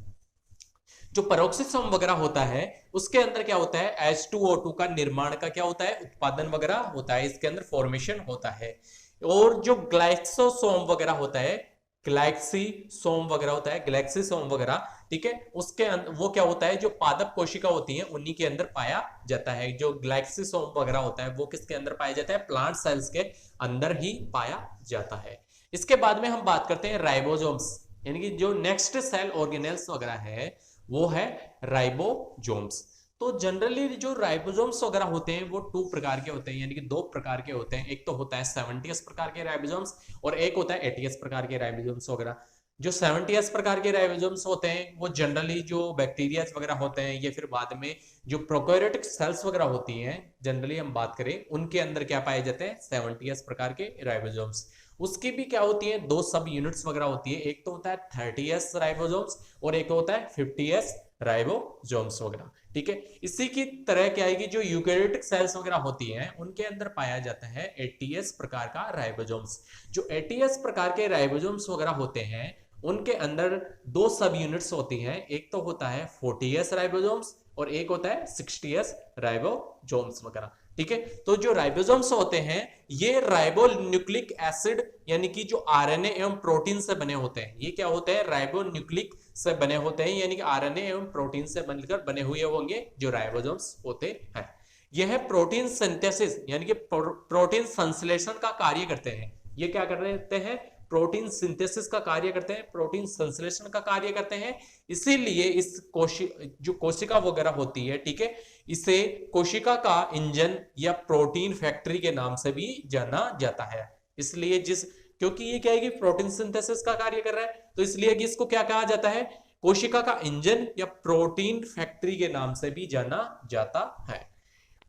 Speaker 1: जो पेरोक्सिसोम वगैरह होता है उसके अंदर क्या होता है, H2O2 का निर्माण का क्या होता है, उत्पादन वगैरह होता है, इसके अंदर फॉर्मेशन होता है। और जो ग्लाइक्सोसोम वगैरह होता है, ग्लैक्सीसोम वगैरह होता है, ग्लैक्सीसोम वगैरह, ठीक है, उसके वो क्या होता है, जो पादप कोशिका होती है उन्हीं के अंदर पाया जाता है। जो ग्लैक्सीसोम वगैरह होता है वो किसके अंदर पाया जाता है? प्लांट सेल्स के अंदर ही पाया जाता है। इसके बाद में हम बात करते हैं राइबोसोम्स, यानी कि जो नेक्स्ट सेल ऑर्गेनेल्स वगैरह है वो है राइबोसोम्स। तो जनरली जो राइबोसोम्स वगैरह होते हैं वो 2 प्रकार के होते हैं, यानी कि 2 प्रकार के होते हैं। एक तो होता है 70s प्रकार के राइबोसोम्स और एक होता है 80s प्रकार के राइबोसोम्स वगैरह। जो 70s प्रकार के राइबोसोम्स होते हैं वो जनरली जो बैक्टीरिया वगैरह होते हैं या फिर बाद में जो प्रोकैरियोटिक सेल्स वगैरह होती हैं, जनरली हम बात करें उनके अंदर क्या पाए जाते हैं? 70s प्रकार के राइबोसोम्स। उसकी भी क्या होती है? 2 सब यूनिट्स वगैरह होती है। एक तो होता है 30s राइबोसोम्स और एक होता है 50s राइबोसोम्स वगैरह, ठीक है। इसी की तरह क्या है कि जो यूकेरियोटिक सेल्स वगैरह होती हैं उनके अंदर पाया जाता है 80s प्रकार का राइबोसोम्स। जो 80s प्रकार के राइबोसोम्स वगैरह होते हैं उनके अंदर 2 सब यूनिट्स होती हैं। एक तो होता है 40s राइबोसोम्स और एक होता है 60s राइबोसोम्स वगैरह, ठीक है। तो जो राइबोसोम्स होते हैं ये राइबो न्यूक्लिक एसिड यानी कि जो आरएनए एवं प्रोटीन से बने होते हैं। ये क्या होते हैं? राइबो न्यूक्लिक से बने होते हैं, यानी कि आरएनए एवं प्रोटीन से बनकर बने हुए होंगे जो राइबोसोम्स होते हैं। यह प्रोटीन सिंथेसिस यानी कि प्रोटीन संश्लेषण का कार्य करते हैं। ये क्या कर रहे हैं? प्रोटीन सिंथेसिस का कार्य करते हैं, प्रोटीन संश्लेषण का कार्य करते हैं। इसीलिए इस जो कोशिका वगैरह होती है, ठीक है, इसे कोशिका का इंजन या प्रोटीन फैक्ट्री के नाम से भी जाना जाता है। इसलिए क्योंकि ये क्या है कि प्रोटीन सिंथेसिस का कार्य कर रहा है, तो इसलिए कि इसको क्या कहा जाता है? कोशिका का इंजन या प्रोटीन फैक्ट्री के नाम से भी जाना जाता है।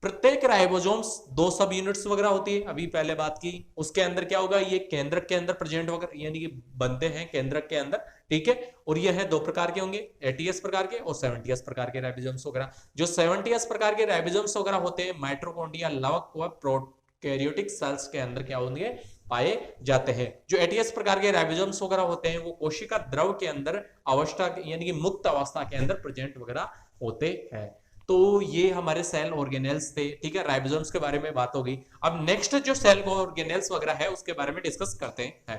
Speaker 1: प्रत्येक राइबोसोम्स 2 सब यूनिट्स वगैरह होती है, अभी पहले बात की। उसके अंदर क्या होगा? ये केंद्रक के अंदर प्रेजेंट वगैरह यानी कि बनते हैं केंद्रक के अंदर, ठीक है। और ये है 2 प्रकार के होंगे, 80s प्रकार के और 70s प्रकार के राइबोसोम्स वगैरह। जो 70s प्रकार के राइबोसोम्स वगैरह होते हैं माइटोकॉन्ड्रिया, लवक व प्रोकैरियोटिक सेल्स के अंदर क्या होंगे? पाए जाते हैं। जो 80s प्रकार के राइबोसोम्स वगैरह होते हैं वो कोशिका द्रव के अंदर अवस्था यानी कि मुक्त अवस्था के अंदर प्रेजेंट वगैरह होते हैं। तो ये हमारे सेल ऑर्गेनेल्स थे, ठीक है। राइबोसोम्स के बारे में बात हो गई। अब नेक्स्ट जो सेल ऑर्गेनेल्स वगैरह है उसके बारे में डिस्कस करते हैं।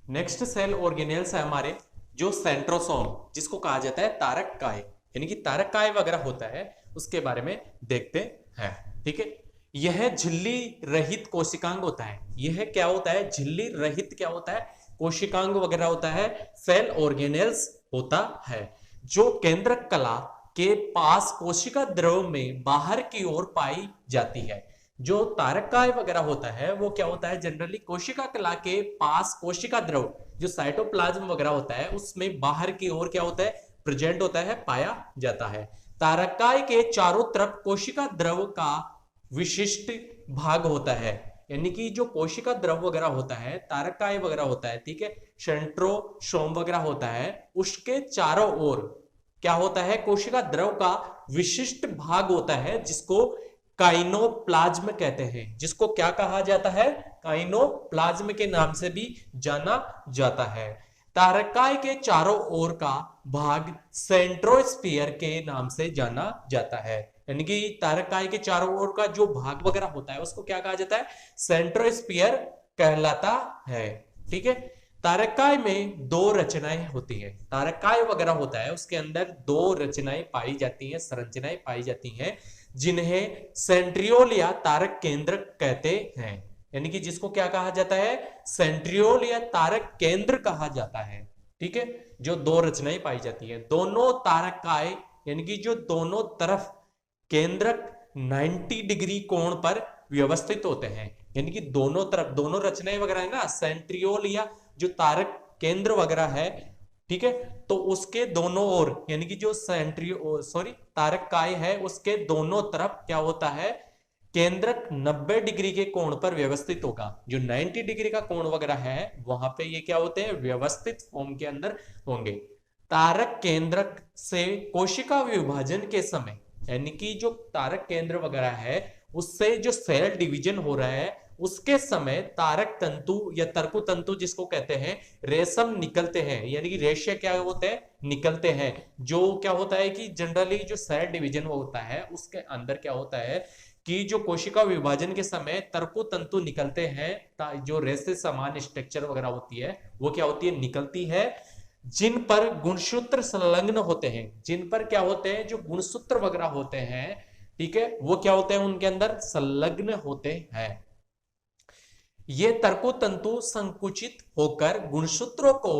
Speaker 1: नेक्स्ट सेल ऑर्गेनेल्स है हमारे जो सेंट्रोसोम, जिसको कहा जाता है तारक काय, यानी कि तारक काय वगैरह होता है, उसके बारे में देखते हैं, ठीक है। यह झिल्ली रहित कोशिकांग होता है। यह क्या होता है? झिल्ली रहित क्या होता है? कोशिकांग वगैरह होता है, सेल ऑर्गेनेल्स होता है, जो केंद्रक कला के पास कोशिका द्रव में बाहर की ओर पाई जाती है। जो तारकाय वगैरह होता है वो क्या होता है? जनरली कोशिका कला के पास कोशिका द्रव जो साइटोप्लाज्म वगैरह होता है उसमें बाहर की ओर क्या होता है? प्रेजेंट होता है, पाया जाता है। तारकाय के चारों तरफ कोशिका द्रव का विशिष्ट भाग होता है, यानी कि जो कोशिका द्रव वगैरह होता है, तारकाय वगैरह होता है, ठीक है, सेंट्रोसोम वगैरह होता है, उसके चारों ओर क्या होता है? कोशिका द्रव का विशिष्ट भाग होता है जिसको काइनोप्लाज्म कहते हैं। जिसको क्या कहा जाता है? काइनोप्लाज्म के नाम से भी जाना जाता है। तारकाय के चारों ओर का भाग सेंट्रोस्फीयर के नाम से जाना जाता है, यानी कि तारकाय के चारों ओर का जो भाग वगैरह होता है उसको क्या कहा जाता है? सेंट्रोस्फीयर कहलाता है, ठीक है। तारकाय में दो रचनाएं होती हैं, तारकाय वगैरह होता है उसके अंदर दो रचनाएं पाई जाती हैं, संरचनाएं पाई जाती हैं, जिन्हें सेंट्रियोल या तारक केंद्र कहते हैं। यानी कि जिसको क्या कहा जाता है, सेंट्रियोल या तारक केंद्र कहा जाता है। ठीक है, जो दो रचनाएं पाई जाती हैं, दोनों तारकाय यानी कि जो दोनों तरफ केंद्रक 90 डिग्री कोण पर व्यवस्थित होते हैं। यानी कि दोनों तरफ दोनों रचनाएं वगैरह है ना, सेंट्रियोल या जो तारक केंद्र वगैरह है, ठीक है, तो उसके दोनों ओर यानी कि जो तारक काय है उसके दोनों तरफ क्या होता है, केंद्रक 90 डिग्री के कोण पर व्यवस्थित होगा। जो 90 डिग्री का कोण वगैरह है वहां पे ये क्या होते हैं, व्यवस्थित फॉर्म के अंदर होंगे। तारक केंद्रक से कोशिका विभाजन के समय यानी कि जो तारक केंद्र वगैरह है उससे जो सेल डिवीजन हो रहा है उसके समय तारक तंतु या तरकु तंतु जिसको कहते हैं रेशम निकलते हैं, यानी कि रेशे क्या होते हैं, निकलते हैं। जो क्या होता है कि जनरली जो सेल डिवीजन होता है उसके अंदर क्या होता है कि जो कोशिका विभाजन के समय तरकु तंतु निकलते हैं, जो रेशे समान स्ट्रक्चर वगैरह होती है वो क्या होती है, निकलती है, जिन पर गुणसूत्र संलग्न होते हैं, जिन पर क्या होते हैं, जो गुणसूत्र वगैरह होते हैं, ठीक है, वो क्या होते हैं, उनके अंदर संलग्न होते हैं। ये तरकु तंतु संकुचित होकर गुणसूत्रों को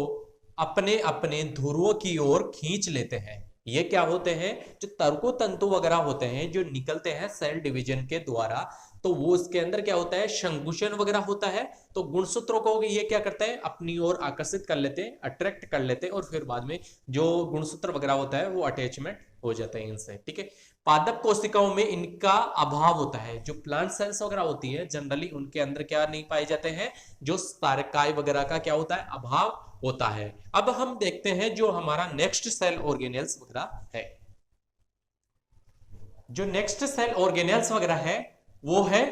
Speaker 1: अपने अपने ध्रुवों की ओर खींच लेते हैं। ये क्या होते हैं, जो तरकु तंतु वगैरह होते हैं जो निकलते हैं सेल डिवीजन के द्वारा, तो वो उसके अंदर क्या होता है, संकुचन वगैरह होता है, तो गुणसूत्रों को ये क्या करते हैं, अपनी ओर आकर्षित कर लेते हैं, अट्रैक्ट कर लेते हैं, और फिर बाद में जो गुणसूत्र वगैरह होता है वो अटैचमेंट हो जाता है इनसे। ठीक है, पादप कोशिकाओं में इनका अभाव होता है। जो प्लांट सेल्स वगैरह होती है जनरली उनके अंदर क्या नहीं पाए जाते हैं, जो तारकाय वगैरह का क्या होता है, अभाव होता है। अब हम देखते हैं जो हमारा नेक्स्ट सेल ऑर्गेनेल्स वगैरह है। जो नेक्स्ट सेल ऑर्गेनेल्स वगैरह है वो है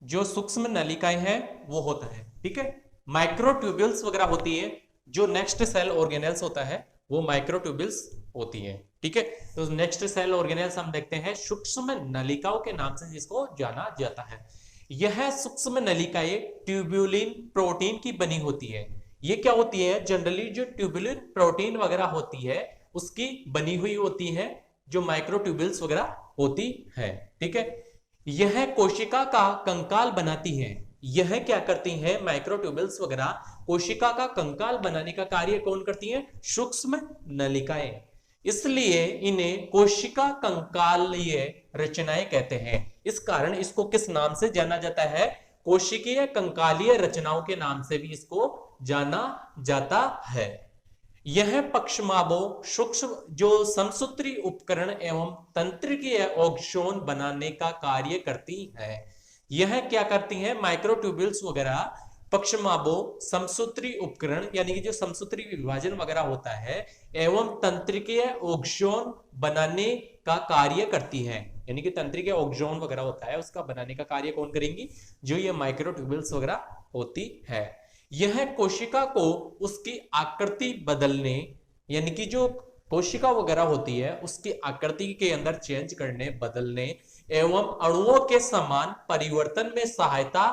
Speaker 1: जो सूक्ष्म नलिकाएं हैं वो होता है। ठीक है, माइक्रोट्यूब्यूल्स वगैरह होती है। जो नेक्स्ट सेल ऑर्गेनेल्स होता है वो माइक्रोट्यूब्यूल्स होती है। ठीक है, तो नेक्स्ट सेल ऑर्गेनेल्स हम देखते हैं सूक्ष्म नलिकाओं के नाम से जिसको जाना जाता है। यह सूक्ष्म नलिकाएं ट्यूब्यूलिन प्रोटीन की बनी होती है। ये क्या होती है, जनरली जो ट्यूब्यूलिन प्रोटीन वगैरह होती है उसकी बनी हुई होती है, जो माइक्रोट्यूब्यूल्स वगैरह होती है। ठीक है, यह कोशिका का कंकाल बनाती है। यह क्या करती हैं, माइक्रोट्यूब्यूल्स वगैरह कोशिका का कंकाल बनाने का कार्य कौन करती हैं, सूक्ष्म नलिकाएं। इसलिए इन्हें कोशिका कंकालीय रचनाएं कहते हैं। इस कारण इसको किस नाम से जाना जाता है, कोशिकीय कंकालीय रचनाओं के नाम से भी इसको जाना जाता है। यह पक्षमाभो सूक्ष्म जो समसूत्री उपकरण एवं तंत्रिकीय ऑक्सोन बनाने का कार्य करती है। यह क्या करती है, माइक्रोट्यूब्यूल्स वगैरह पक्षमाभो समसूत्री उपकरण यानी कि जो समसूत्री विभाजन वगैरह होता है एवं तंत्रिकीय ऑक्सोन बनाने का कार्य करती है। यानी कि तंत्रिकीय ऑक्सोन वगैरह होता है उसका बनाने का कार्य कौन करेंगी, जो ये माइक्रोट्यूब्यूल्स वगैरह होती है। यह कोशिका को उसकी आकृति बदलने यानी कि जो कोशिका वगैरह होती है उसकी आकृति के अंदर चेंज करने, बदलने एवं अणुओं के समान परिवर्तन में सहायता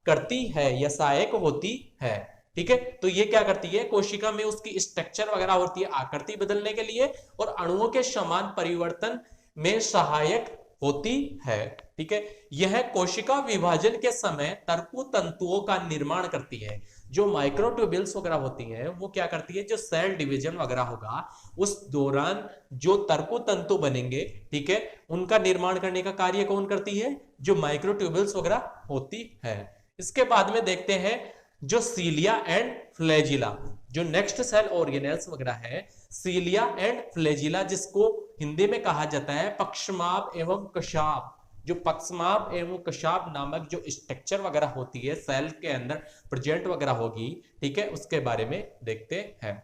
Speaker 1: करती है या सहायक होती है। ठीक है, तो ये क्या करती है, कोशिका में उसकी स्ट्रक्चर वगैरह होती है आकृति बदलने के लिए और अणुओं के समान परिवर्तन में सहायक होती है। ठीक है, यह कोशिका विभाजन के समय तरकु तंतुओं का निर्माण करती है। जो माइक्रोट्यूब्यूल्स वगैरह होती है वो क्या करती है, जो सेल डिवीजन वगैरह होगा उस दौरान जो तरकु तंतु बनेंगे, ठीक है, उनका निर्माण करने का कार्य कौन करती है, जो माइक्रोट्यूब्यूल्स वगैरह होती है। इसके बाद में देखते हैं जो सीलिया एंड फ्लैजिला, जो नेक्स्ट सेल ऑर्गेनेल्स वगैरह है, सीलिया एंड फ्लैजिला जिसको हिंदी में कहा जाता है पक्षमाभ एवं कशाभ। जो पक्षमाभ एवं कशाभ नामक जो स्ट्रक्चर वगैरह होती है सेल के अंदर प्रेजेंट वगैरह होगी, ठीक है, उसके बारे में देखते हैं।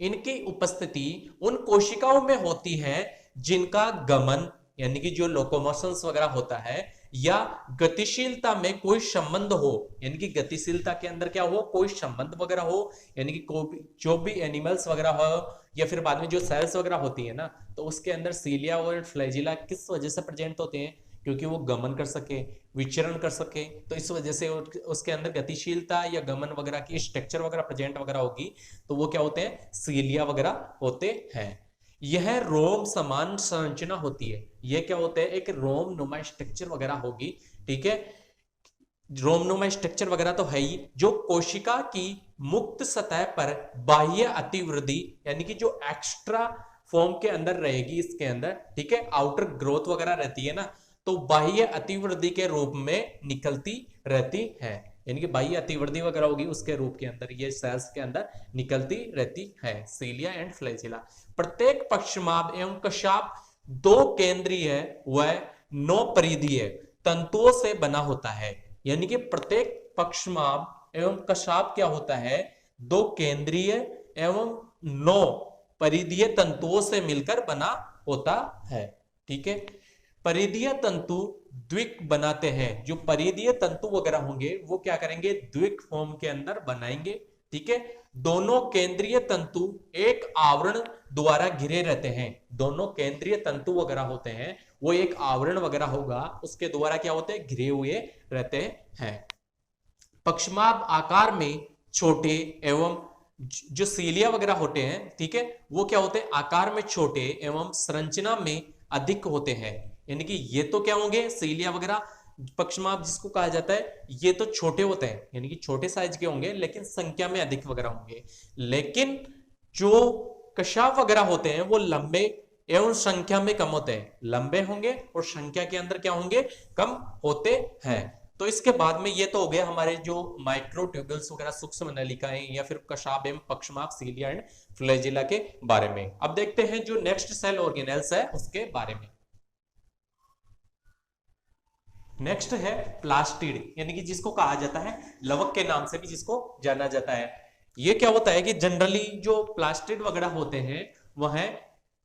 Speaker 1: इनकी उपस्थिति उन कोशिकाओं में होती है जिनका गमन यानी कि जो लोकोमोशंस वगैरह होता है या गतिशीलता में कोई संबंध हो, यानी कि गतिशीलता के अंदर क्या हो, कोई संबंध वगैरह हो, यानी कि जो भी एनिमल्स वगैरह हो या फिर बाद में जो सेल्स वगैरह होती है ना, तो उसके अंदर सीलिया और फ्लैजिला किस वजह से प्रेजेंट होते हैं, क्योंकि वो गमन कर सके, विचरण कर सके, तो इस वजह से उसके अंदर गतिशीलता या गमन वगैरह की स्ट्रक्चर वगैरह प्रेजेंट वगैरह होगी, तो वो क्या होते हैं, सीलिया वगैरह होते हैं। यह रोम समान संरचना होती है, ये क्या होते हैं, एक रोम नुमा स्ट्रक्चर वगैरह होगी, ठीक है। रोमनुमा स्ट्रक्चर वगैरह तो है ही, जो कोशिका की मुक्त सतह पर बाह्य अतिवृद्धि यानी कि जो एक्स्ट्रा फॉर्म के अंदर रहेगी इसके अंदर, ठीक है, आउटर ग्रोथ वगैरह रहती है ना, तो बाह्य अतिवृद्धि के रूप में निकलती रहती है, यानी कि बाह्य अतिवृद्धि वगैरह होगी उसके रूप के अंदर ये सेल्स के अंदर निकलती रहती है, सीलिया एंड फ्लैजिला। प्रत्येक पक्षमाभ एवं कशाप दो केंद्रीय व 9 परिधीय तंतुओं से बना होता है, यानी कि प्रत्येक पक्षमाभ एवं कशाप क्या होता है, 2 केंद्रीय एवं 9 परिधीय तंतुओं से मिलकर बना होता है, ठीक है। परिधीय तंतु द्विक बनाते हैं, जो परिधीय तंतु वगैरह होंगे वो क्या करेंगे, द्विक फॉर्म के अंदर बनाएंगे, ठीक है। दोनों केंद्रीय तंतु एक आवरण द्वारा घिरे रहते हैं, दोनों केंद्रीय तंतु वगैरह होते हैं वो एक आवरण वगैरह होगा उसके द्वारा क्या होते हैं, घिरे हुए रहते हैं। पक्षमाभ आकार में छोटे एवं जो सीलिया वगैरह होते हैं, ठीक है, वो क्या होते हैं, आकार में छोटे एवं संरचना में अधिक होते हैं, यानी कि ये तो क्या होंगे, सीलिया वगैरह पक्षमाभ जिसको कहा जाता है ये तो छोटे होते हैं, यानी कि छोटे साइज के होंगे लेकिन संख्या में अधिक वगैरह होंगे, लेकिन जो कशाप वगैरह होते हैं वो लंबे एवं संख्या में कम होते हैं, लंबे होंगे और संख्या के अंदर क्या होंगे, कम होते हैं। तो इसके बाद में ये तो हो गया हमारे जो माइक्रोट्यूब्यूल्स वगैरह सूक्ष्म नलिकाएं या फिर कशाप एवं पक्षमाभ सीलिया एंड फ्लैजिला के बारे में। अब देखते हैं जो नेक्स्ट सेल ऑर्गेनेल्स है उसके बारे में। नेक्स्ट है प्लास्टिड, यानी कि जिसको कहा जाता है लवक के नाम से भी जिसको जाना जाता है। ये क्या होता है कि जनरली जो प्लास्टिड वगैरह होते हैं वह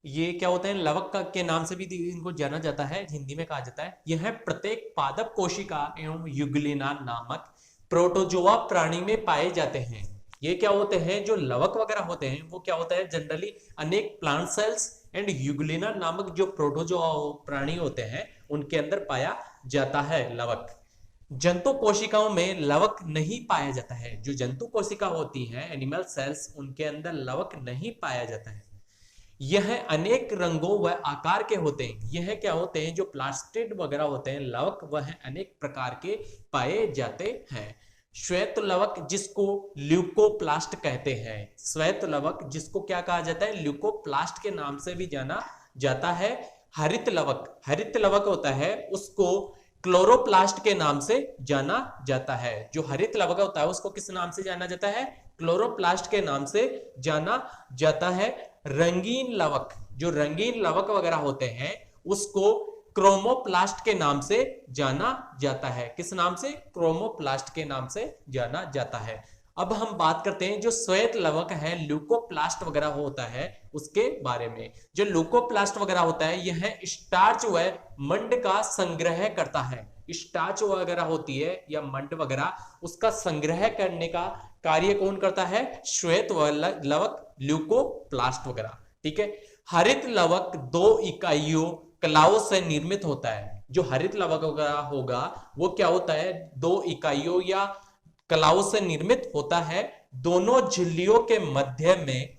Speaker 1: ये क्या होते हैं, लवक के नाम से भी इनको जाना जाता है, हिंदी में कहा जाता है। यह प्रत्येक पादप कोशिका एवं युग्लिना नामक प्रोटोजोआ प्राणी में पाए जाते हैं। ये क्या होते हैं, जो लवक वगैरह होते हैं वो क्या होता है, जनरली अनेक प्लांट सेल्स एंड युग्लिना नामक जो प्रोटोजोआ प्राणी होते हैं उनके अंदर पाया जाता है लवक। जंतु कोशिकाओं में लवक नहीं पाया जाता है, जो जंतु कोशिका होती है एनिमल सेल्स उनके अंदर लवक नहीं पाया जाता है। यह अनेक रंगों व आकार के होते हैं, यह क्या होते हैं, जो प्लास्टिड वगैरह होते हैं लवक वह अनेक प्रकार के पाए जाते हैं। श्वेत लवक जिसको ल्यूकोप्लास्ट कहते हैं, श्वेत लवक जिसको क्या कहा जाता है, ल्यूकोप्लास्ट के नाम से भी जाना जाता है। हरित लवक, हरित लवक होता है उसको क्लोरोप्लास्ट के नाम से जाना जाता है। जो हरित लवक होता है उसको किस नाम से जाना जाता है, क्लोरोप्लास्ट के नाम से जाना जाता है। रंगीन लवक, जो रंगीन लवक वगैरह होते हैं उसको क्रोमोप्लास्ट के नाम से जाना जाता है। किस नाम से, क्रोमोप्लास्ट के नाम से जाना जाता है। अब हम बात करते हैं जो श्वेत लवक है ल्यूकोप्लास्ट वगैरह होता है उसके बारे में। जो ल्यूकोप्लास्ट वगैरह होता है यह स्टार्च व मंड का संग्रह करता है, स्टार्च वगैरह होती है या मंड वगैरह उसका संग्रह करने का कार्य कौन करता है, श्वेत लवक ल्यूकोप्लास्ट वगैरह, ठीक है। हरित लवक 2 इकाइयों कलाओं से निर्मित होता है। जो हरित लवक वगैरह होगा वो क्या होता है, 2 इकाइयों या कलाओं से निर्मित होता है। दोनों झिल्लियों के मध्य में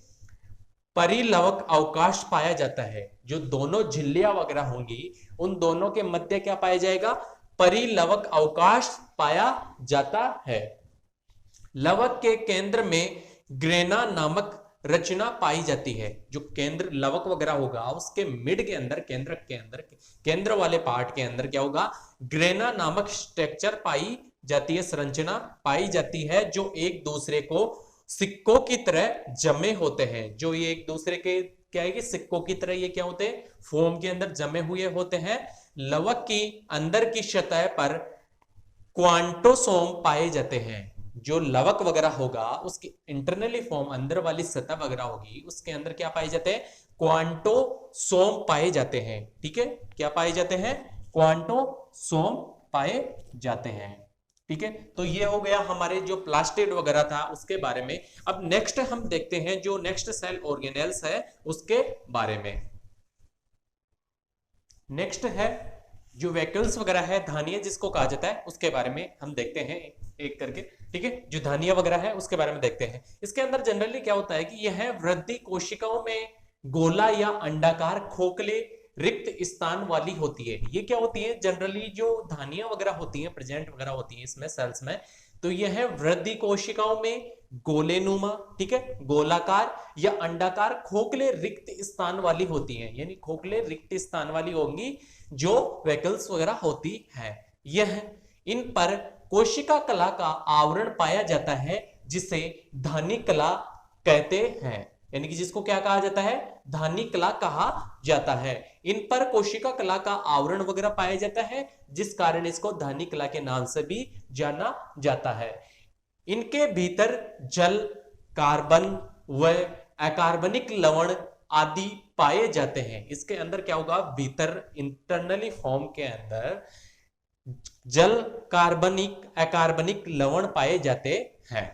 Speaker 1: परिलवक अवकाश पाया जाता है। जो दोनों झिल्लियां वगैरह होंगी उन दोनों के मध्य क्या पाया जाएगा, परिलवक अवकाश पाया जाता है। लवक के केंद्र में ग्रेना नामक रचना पाई जाती है। जो केंद्र लवक वगैरह होगा उसके मिड के अंदर, केंद्र के अंदर, केंद्र वाले पार्ट के अंदर क्या होगा, ग्रेना नामक स्ट्रक्चर पाई जाती है, संरचना पाई जाती है, जो एक दूसरे को सिक्कों की तरह जमे होते हैं। जो ये एक दूसरे के क्या है कि सिक्कों की तरह ये क्या होते हैं, फोम के अंदर जमे हुए होते हैं। लवक की अंदर की सतह पर क्वांटोसोम पाए जाते हैं। जो लवक वगैरह होगा उसकी इंटरनली फॉर्म, अंदर वाली सतह वगैरह होगी उसके अंदर क्या पाए जाते हैं, क्वांटोसोम पाए जाते हैं, ठीक है। क्या पाए जाते हैं, क्वांटोसोम पाए जाते हैं, ठीक है। तो ये हो गया हमारे जो प्लास्टिड वगैरह था उसके बारे में। अब नेक्स्ट हम देखते हैं जो नेक्स्ट सेल ऑर्गेनेल्स है उसके बारे में। नेक्स्ट है जो वेहिकल्स वगैरह है, धानिया जिसको कहा जाता है, उसके बारे में हम देखते हैं एक करके। ठीक है, जो धानिया वगैरह है उसके बारे में देखते हैं। इसके अंदर जनरली क्या होता है कि यह वृद्धि कोशिकाओं में गोला या अंडाकार खोखले रिक्त स्थान वाली होती है। ये क्या होती है, जनरली जो धानिया वगैरह होती है, प्रेजेंट वगैरह होती है इसमें सेल्स में, तो यह वृद्धि कोशिकाओं में गोलेनुमा, ठीक है, गोलाकार या अंडाकार खोखले रिक्त स्थान वाली होती है, यानी खोखले रिक्त स्थान वाली होंगी जो वेहिकल्स वगैरह होती है। यह इन पर कोशिका कला का आवरण पाया जाता है जिसे धानी कला कहते हैं, यानी कि जिसको क्या कहा जाता है, धानी कला कहा जाता है। इन पर कोशिका कला का आवरण वगैरह पाया जाता है, जिस कारण इसको धानी कला के नाम से भी जाना जाता है। इनके भीतर जल, कार्बन व अकार्बनिक लवण आदि पाए जाते हैं। इसके अंदर क्या होगा, भीतर इंटरनली फॉर्म के अंदर जल, कार्बनिक, अकार्बनिक लवण पाए जाते हैं।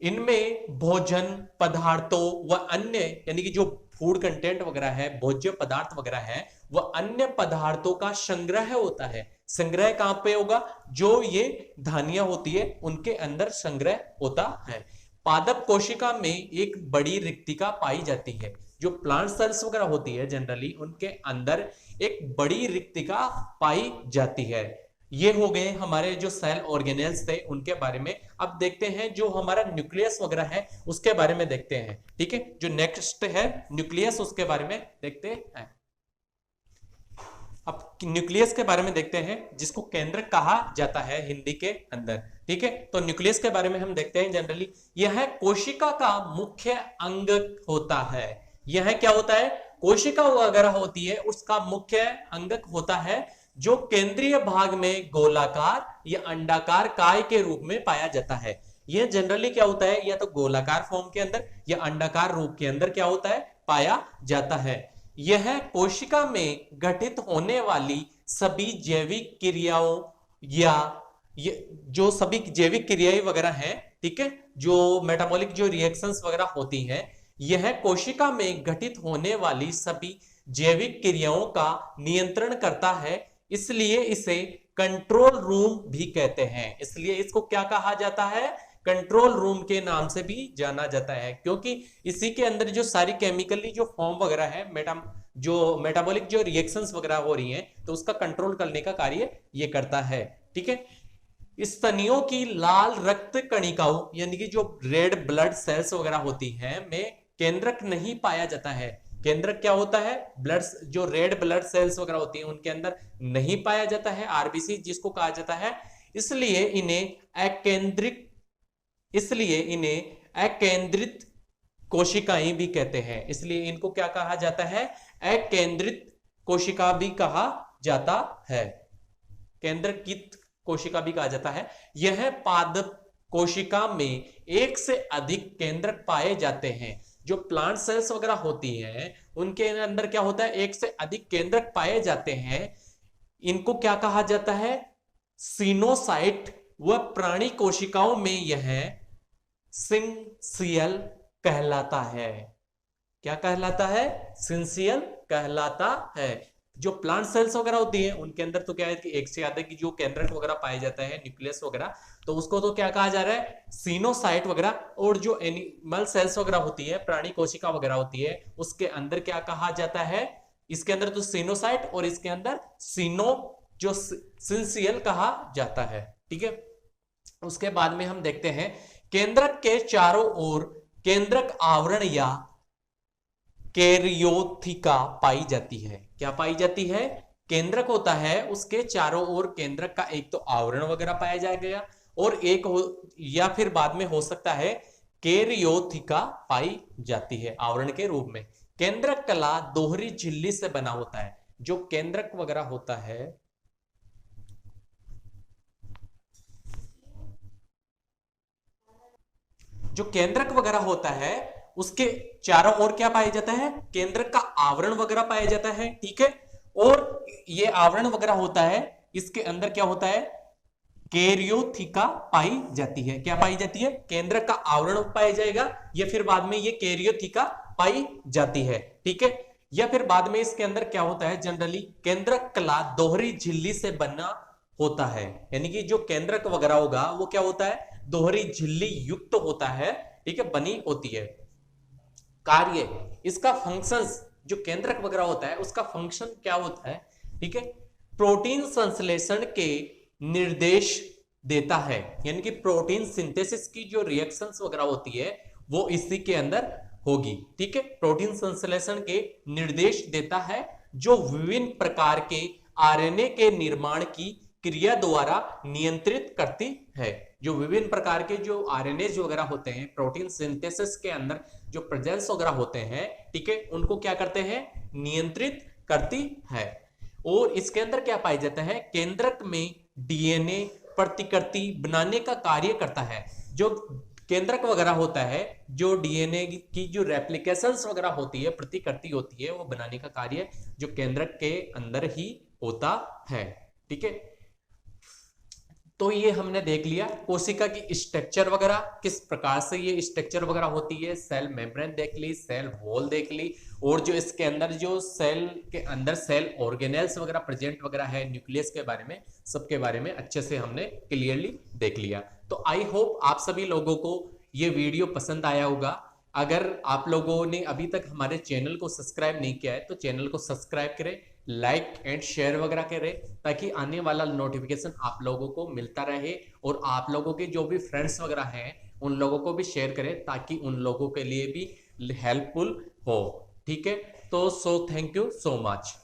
Speaker 1: इनमें भोजन पदार्थों व अन्य, यानी कि जो फूड कंटेंट वगैरह है, भोज्य पदार्थ वगैरह है, वह अन्य पदार्थों का संग्रह होता है। संग्रह कहां पे होगा, जो ये धानियां होती है उनके अंदर संग्रह होता है। पादप कोशिका में एक बड़ी रिक्तिका पाई जाती है। जो प्लांट सेल्स वगैरह होती है जनरली उनके अंदर एक बड़ी रिक्तिका पाई जाती है। ये हो गए हमारे जो सेल ऑर्गेनेल्स थे उनके बारे में। अब देखते हैं जो हमारा न्यूक्लियस वगैरह है उसके बारे में देखते हैं। ठीक है, जो नेक्स्ट है न्यूक्लियस, उसके बारे में देखते हैं। अब न्यूक्लियस के बारे में देखते हैं, जिसको केंद्रक कहा जाता है हिंदी के अंदर। ठीक है, तो न्यूक्लियस के बारे में हम देखते हैं। जनरली यह कोशिका का मुख्य अंग होता है। यह क्या होता है, कोशिका वगैरह होती है उसका मुख्य अंगक होता है, जो केंद्रीय भाग में गोलाकार या अंडाकार काय के रूप में पाया जाता है। यह जनरली क्या होता है, या तो गोलाकार फॉर्म के अंदर या अंडाकार रूप के अंदर क्या होता है, पाया जाता है। यह कोशिका में घटित होने वाली सभी जैविक क्रियाओं या जो सभी जैविक क्रियाएं वगैरह हैं, ठीक है, जो मेटाबॉलिक जो रिएक्शंस वगैरह होती हैं, यह कोशिका में घटित होने वाली सभी जैविक क्रियाओं का नियंत्रण करता है। इसलिए इसे कंट्रोल रूम भी कहते हैं। इसलिए इसको क्या कहा जाता है, कंट्रोल रूम के नाम से भी जाना जाता है, क्योंकि इसी के अंदर जो सारी केमिकली जो फॉर्म वगैरह है, जो मेटाबॉलिक जो रिएक्शंस वगैरह हो रही हैं, तो उसका कंट्रोल करने का कार्य ये करता है। ठीक है, स्तनियों की लाल रक्त कणिकाओं, यानी कि जो रेड ब्लड सेल्स वगैरह होती हैं, में केंद्रक नहीं पाया जाता है। केंद्रक क्या होता है, ब्लड, जो रेड ब्लड सेल्स वगैरह होती हैं उनके अंदर नहीं पाया जाता है, आरबीसी जिसको कहा जाता है। इसलिए इन्हें अकेंद्रित कोशिकाएं भी कहते हैं। इसलिए इनको क्या कहा जाता है, अकेंद्रित कोशिका भी कहा जाता है, केंद्रकित कोशिका भी कहा जाता है। यह पादप कोशिका में एक से अधिक केंद्रक पाए जाते हैं। जो प्लांट सेल्स वगैरह होती हैं उनके अंदर क्या होता है, एक से अधिक केंद्रक पाए जाते हैं। इनको क्या कहा जाता है, सीनोसाइट। व प्राणी कोशिकाओं में यह सिंसियल कहलाता है। क्या कहलाता है, सिंसियल कहलाता है। जो प्लांट सेल्स वगैरह होती हैं उनके अंदर तो क्या है कि एक से ज्यादा की जो केंद्रक वगैरह पाए जाता है, न्यूक्लियस वगैरह, तो उसको तो क्या कहा जा रहा है, सीनोसाइट वगैरह। और जो एनिमल सेल्स वगैरह होती है, प्राणी कोशिका वगैरह होती है, उसके अंदर क्या कहा जाता है, इसके अंदर तो सीनोसाइट और इसके अंदर जो सिंसियल कहा जाता है। ठीक है, उसके बाद में हम देखते हैं केंद्रक के चारों ओर केंद्रक आवरण या कैरियोथिका पाई जाती है। क्या पाई जाती है, केंद्रक होता है उसके चारों ओर केंद्रक का एक तो आवरण वगैरह पाया जाएगा, और एक या फिर बाद में हो सकता है कैरियोथिका पाई जाती है आवरण के रूप में। केंद्रक कला दोहरी झिल्ली से बना होता है। जो केंद्रक वगैरह होता है, जो केंद्रक वगैरह होता है उसके चारों ओर क्या पाया जाता है, केंद्रक का आवरण वगैरह पाया जाता है। ठीक है, और ये आवरण वगैरह होता है, इसके अंदर क्या होता है, कैरियोथिका पाई जाती है। क्या पाई जाती है, केंद्रक का आवरण पाया जाएगा या फिर बाद में ये कैरियोथिका पाई जाती है। ठीक है, या फिर बाद में इसके अंदर क्या होता है, जनरली केंद्रक कला दोहरी झिल्ली से बना होता है, यानी कि जो केंद्रक वगैरह होगा वो क्या होता है, दोहरी झिल्ली युक्त होता है, ठीक है, बनी होती है। कार्य, इसका फंक्शंस, जो केंद्रक वगैरह होता है उसका फंक्शन क्या होता है, ठीक है, प्रोटीन संश्लेषण के निर्देश देता है, यानी कि प्रोटीन सिंथेसिस की जो रिएक्शंस वगैरह होती है वो इसी के अंदर होगी, ठीक है। प्रोटीन संश्लेषण के निर्देश देता है जो विभिन्न प्रकार के आरएनए के निर्माण की क्रिया द्वारा नियंत्रित करती है। जो विभिन्न प्रकार के जो आरएनए वगैरह होते हैं प्रोटीन सिंथेसिस के अंदर जो प्रेजेंस वगैरह होते हैं, ठीक है, उनको क्या करते हैं, नियंत्रित करती है। और इसके अंदर क्या पाया जाता है, केंद्रक में डीएनए प्रतिकृति बनाने का कार्य करता है। जो केंद्रक वगैरह होता है, जो डीएनए की जो रेप्लिकेशंस वगैरह होती है, प्रतिकृति होती है, वो बनाने का कार्य जो केंद्रक के अंदर ही होता है, ठीक है। तो ये हमने देख लिया कोशिका की स्ट्रक्चर वगैरह, किस प्रकार से ये स्ट्रक्चर वगैरह होती है, सेल मेम्ब्रेन देख ली, सेल वॉल देख ली, और जो इसके अंदर जो सेल के अंदर सेल ऑर्गेनेल्स वगैरह प्रेजेंट वगैरह है, न्यूक्लियस के बारे में, सबके बारे में अच्छे से हमने क्लियरली देख लिया। तो आई होप आप सभी लोगों को ये वीडियो पसंद आया होगा। अगर आप लोगों ने अभी तक हमारे चैनल को सब्सक्राइब नहीं किया है तो चैनल को सब्सक्राइब करें, लाइक एंड शेयर वगैरह करें, ताकि आने वाला नोटिफिकेशन आप लोगों को मिलता रहे, और आप लोगों के जो भी फ्रेंड्स वगैरह हैं उन लोगों को भी शेयर करें, ताकि उन लोगों के लिए भी हेल्पफुल हो, ठीक है। तो थैंक यू सो मच।